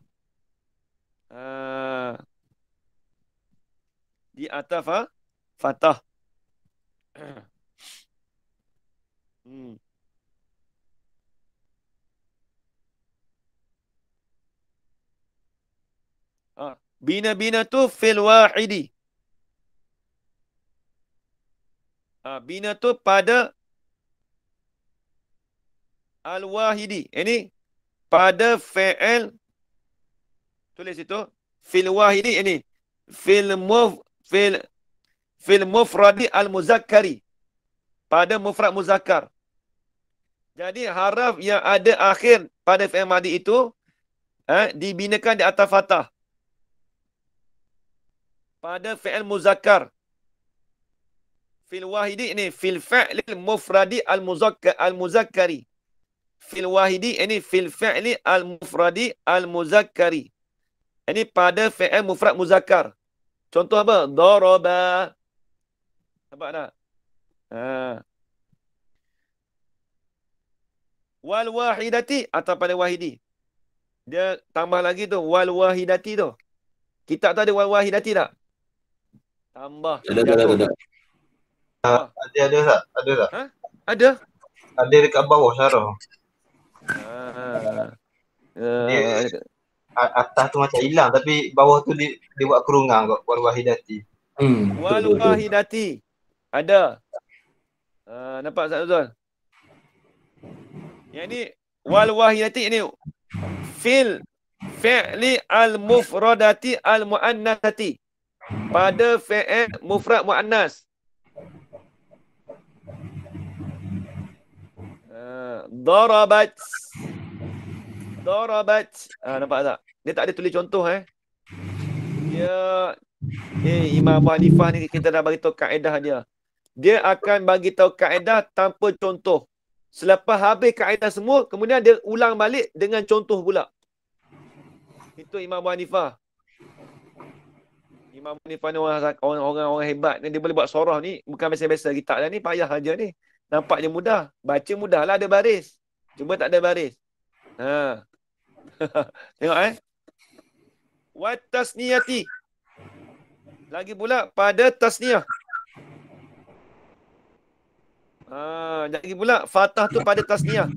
Di atas fathah. Bina tu fil wahidi. Bina tu pada al-wahidi. Ini pada fi'il, tulis itu, fil wahidi ini, fil mufradi al-muzakkari, pada mufrad muzakkar. Jadi haraf yang ada akhir pada fi'il madhi itu dibinakan di atas fathah. Pada fi'il muzakkar. Fil wahidi ini fil fi'lil mufradi al-muzakkari. Fil wahidi ini fil fi'li al-mufradi al-muzakkari. Ini pada fi'il mufrad muzakkar. Contoh apa? Daraba. Nampak tak? Wal wahidati atau pada wahidi. Dia tambah lagi tu wal wahidati tu. Kitab tu ada wal wahidati tak? Tambah. Ada. Ada tak? Ada tak? Ada. Ada dekat bawah syarah. Atas tu macam hilang tapi bawah tu dia buat kerungang kot. Wal wahidati. Wal wahidati. Ada. Nampak tak Zul? Yang ni wal wahidati ini fil fi'li al-mufradati al-mu'annasati. Pada fi'il mufrad mu'annas. Darabat. Nampak tak? Dia tak ada tulis contoh Dia Imam Abu Hanifah ni kita dah bagi tahu kaedah dia. Dia akan bagi tahu kaedah tanpa contoh. Selepas habis kaedah semua, kemudian dia ulang balik dengan contoh pula. Itu Imam Abu Hanifah. Imam Abu Hanifah ni orang hebat. Dia boleh buat surah ni. Bukan biasa-biasa kitab dah ni. Payah aja ni. Nampaknya mudah. Baca mudah lah ada baris. Cuma tak ada baris. Tengok Wat tasniyati. Lagi pula pada tasniyah. Lagi pula fathah tu pada tasniyah.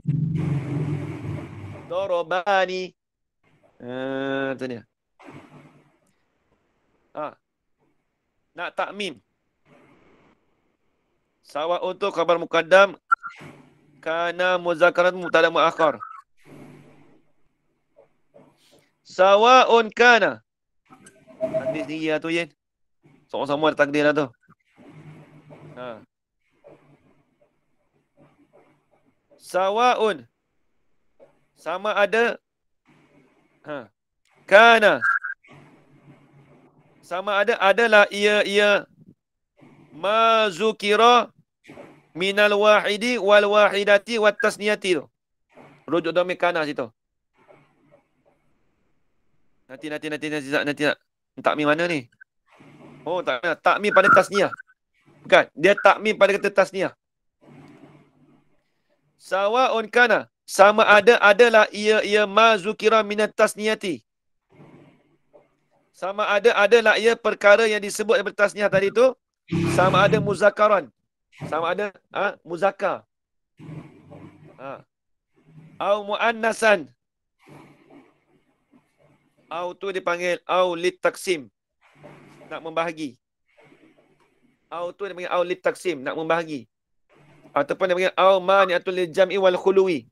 Darabani. Tu dia. Nak takmim. Sawa untuk khabar muqaddam kana muzakkarat mubtada muakhar. Sawa'un kana. Takdir sendiri lah tu Yen. Sama-sama ada takdir lah tu. Sawa'un. Sama ada. Kana. Sama ada adalah ia ma zukira minal wahidi wal wahidati wat tasniyati tu. Rujuk dhamir kana situ. Nanti nak. Takmim mana ni? Oh, takmim pada tasniyah. Bukan, dia takmim pada kata tasniyah. Sawa'un kana. Sama ada adalah ia ma zukira minat tasniyati. Sama ada adalah ia perkara yang disebut daripada tasniyah tadi tu. Sama ada muzakaran. Sama ada muzakkar. Au muannasan. Au tu dipanggil au lit taksim. Nak membahagi. Au tu dipanggil au lit taksim, nak membahagi. Ataupun dia panggil au mani'atul lil jam'i wal khuluwi.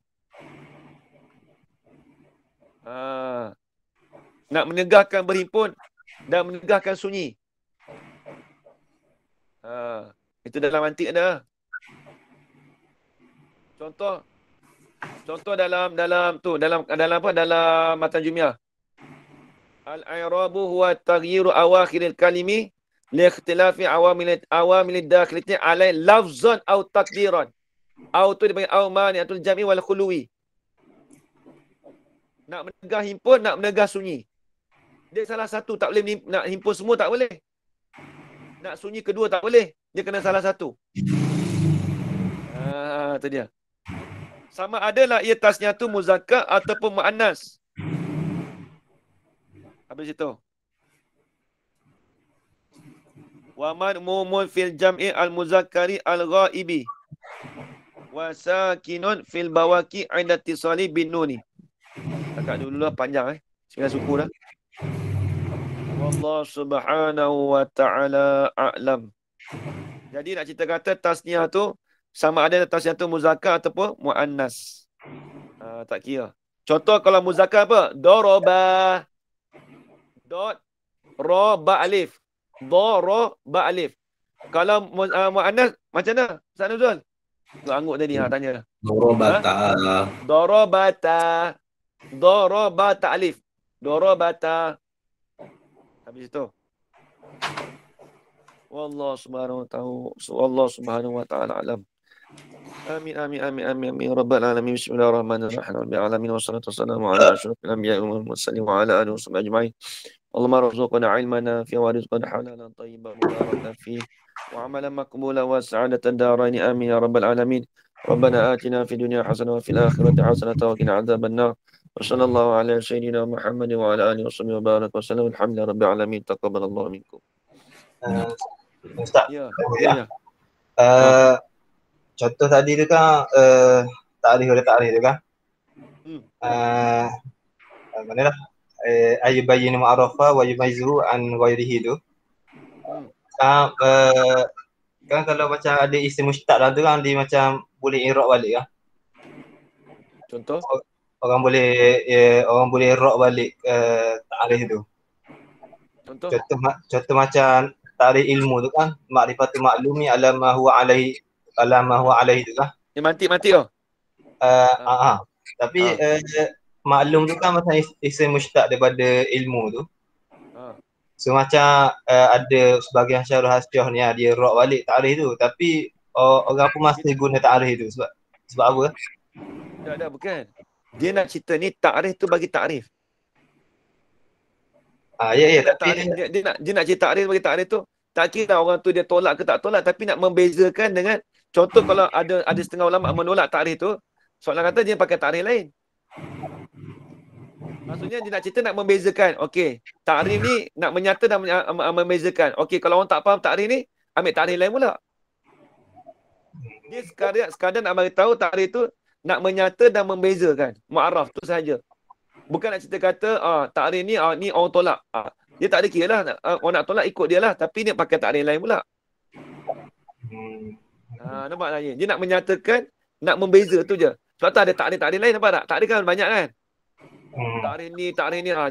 Nak menegahkan berhimpun dan menegahkan sunyi. Itu dalam mantik ada. Contoh dalam apa? Dalam matan jumiah. Al-i'rabu huwa taghyiru awakhiril kalimi li ikhtilafi awamil dakhilati alai lafzan aw takdiran. Aw tu dipanggil aw mani'atul jam'i wal khuluwi. Nak menegah himpun, nak menegah sunyi. Dia salah satu, tak boleh nak himpun semua tak boleh. Nak sunyi kedua tak boleh. Dia kena salah satu. Itu dia. Sama adalah ia tasnya tu muzakkar ataupun muannas. Habis itu. Wa man mumun fil jam'i al-muzakkari al-ghaibi. Wa sakinun fil bawaki 'inda ittisali bin nuni. Takak dulu lah panjang Sehingga suku dah. Wallahu subhanahu wa ta'ala a'lam. Jadi nak cerita kata tasniah tu sama ada tasniah tu muzakkar ataupun muannas. Tak kira. Contoh kalau muzakkar apa? Doroba. Dot. Ro, ba, alif. Doro, ba, alif. Kalau mu'annas, macam mana? Ustaz Nuzul? Tu angguk tadi, tanya. Dorobata. Dorobata. Dorobata, alif. Dorobata. Habis itu. Wallahu subhanahu wa ta'ala alam. Amin, amin, amin, amin, amin. Rabbal alamin. Bismillahirrahmanirrahim. Rabbil alamin. Wassalatu wassalamu ala asyrafil anbiya'i wal mursalin wa ala alihi wa sahbihi ajma'in. Allahumma rzuqna ilmana fi wa rizqan halalan tayyiban mubarakan fi wa amalan maqbulan wa sa'adatan darain. Amin ya rabbal alamin. Rabbana atina fid dunya hasanah wa fil akhirati hasanah wa qina adzaban nar. Wa sallallahu ala sayyidina Muhammad wa ala alihi wa sahbihi wa baraka wa sallam. Alhamdulillahi rabbil alamin. Taqabbalallahu minkum. Ustaz. Ya. Contoh tadi tu kan takrif tu kan. Mana dah? Ayubayyin ma'arafa wa yumayyizu an ghairihi tu. Kan kalau macam ada isim mustaq dalam tu kan dia macam boleh i'rab balik kan. Contoh? Orang boleh i'rab balik takrif tu. Contoh macam takrif ilmu tu kan, ma'rifatul ma'lumi ala ma huwa alaihi tu kan. Dia mati tu. Tapi maklum tu kan macam isim mustaq daripada ilmu tu. So macam ada sebahagian syarah hasyah ni dia rok balik takrif tu, tapi orang pun masih guna takrif tu sebab apa? Tak, bukan. Dia nak cerita ni takrif tu bagi takrif. Tapi dia nak cerita takrif bagi takrif tu, tak kira orang tu dia tolak ke tak tolak, tapi nak membezakan dengan contoh kalau ada setengah ulama menolak takrif tu, soalan kata dia pakai takrif lain. Maksudnya dia nak cerita nak membezakan. Okey, takrif ni nak menyata dan membezakan. Okey, kalau orang tak faham takrif ni, ambil takrif lain pula. Dia sekadar nak bagi tahu takrif tu nak menyata dan membezakan. Mu'arraf tu sahaja. Bukan nak cerita kata takrif ni ni orang tolak. Dia tak ada kira lah. Orang nak tolak ikut dia lah, tapi dia pakai takrif lain pula. Nampak tak dia? Dia nak menyatakan, nak membeza tu je. Sebab tu ada takrif lain, nampak tak? Takrif kan banyak kan? Takrif ni.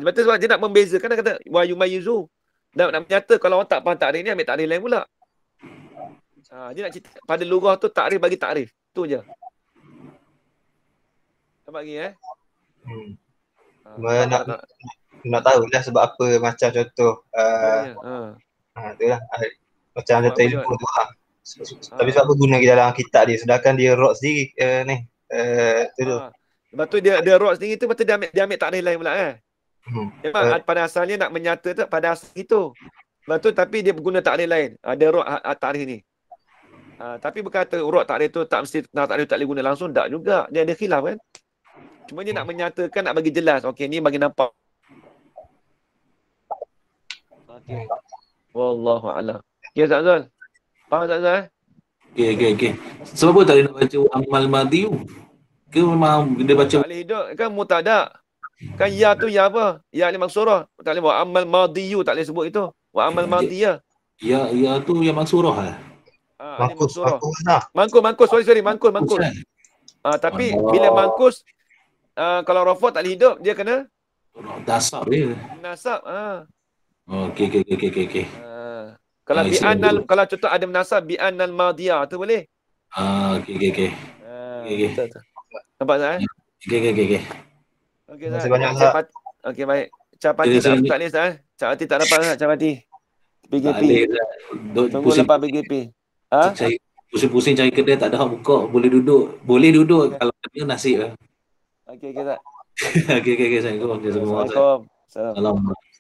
Betul, sebab dia nak membezakan, dia kata wa yumayyizu. Nak menyata kalau orang tak faham takrif ni, ambil takrif lain pula. Dia nak cerita pada lugah tu takrif bagi takrif. Tu je. Nampak lagi nak tahu lah sebab apa, macam contoh tu lah macam ada ilmu tu tapi sebab apa guna dalam kitab dia, sedangkan dia rock sendiri tu. Lepas tu dia rock sendiri tu, lepas tu dia ambil takrif lain pula memang pada asalnya nak menyata tu pada asal itu. Lepas tu tapi dia guna takrif lain. Ada rock takrif ni. Tapi berkata rock takrif tu tak mesti takrif tak boleh guna langsung, tak juga. Dia ada khilaf kan. Cuma dia nak menyatakan, nak bagi jelas. Okey, ni bagi nampak. Okey. Wallahu a'lam. Okey, Ustaz Azal. Faham Ustaz Azal? Okey. Sebab apa tak nak baca amal madi tu? Ke memang dia baca tak boleh hidup kan mutada. Kan ya tu ya apa? Ya ni maksurah. Tak boleh buat amal madiyu, tak boleh sebut itu. Wa amal madiyah. Ya tu yang maksurah lah. Mangkus. Mangkus. Sorry. Mangkus. Tapi bila mangkus kalau rafa tak boleh hidup, dia kena dasar dia. Nasab. Okey. Kalau bi'anal, kalau contoh ada menasab bi'anal madiyah tu boleh. Okey. Nampak tak Okey. Okey Terima kasih banyak Ustaz. Okey baik. Capati tak ni Ustaz. Capati tak dapat Ustaz, capati. PGP. Tunggu lepas PGP. Saya pusing-pusing cari kedai tak ada hak buka, boleh duduk kalau ada nasib lah. Okey Ustaz. Okey. Assalamualaikum. Assalamualaikum. Assalamualaikum.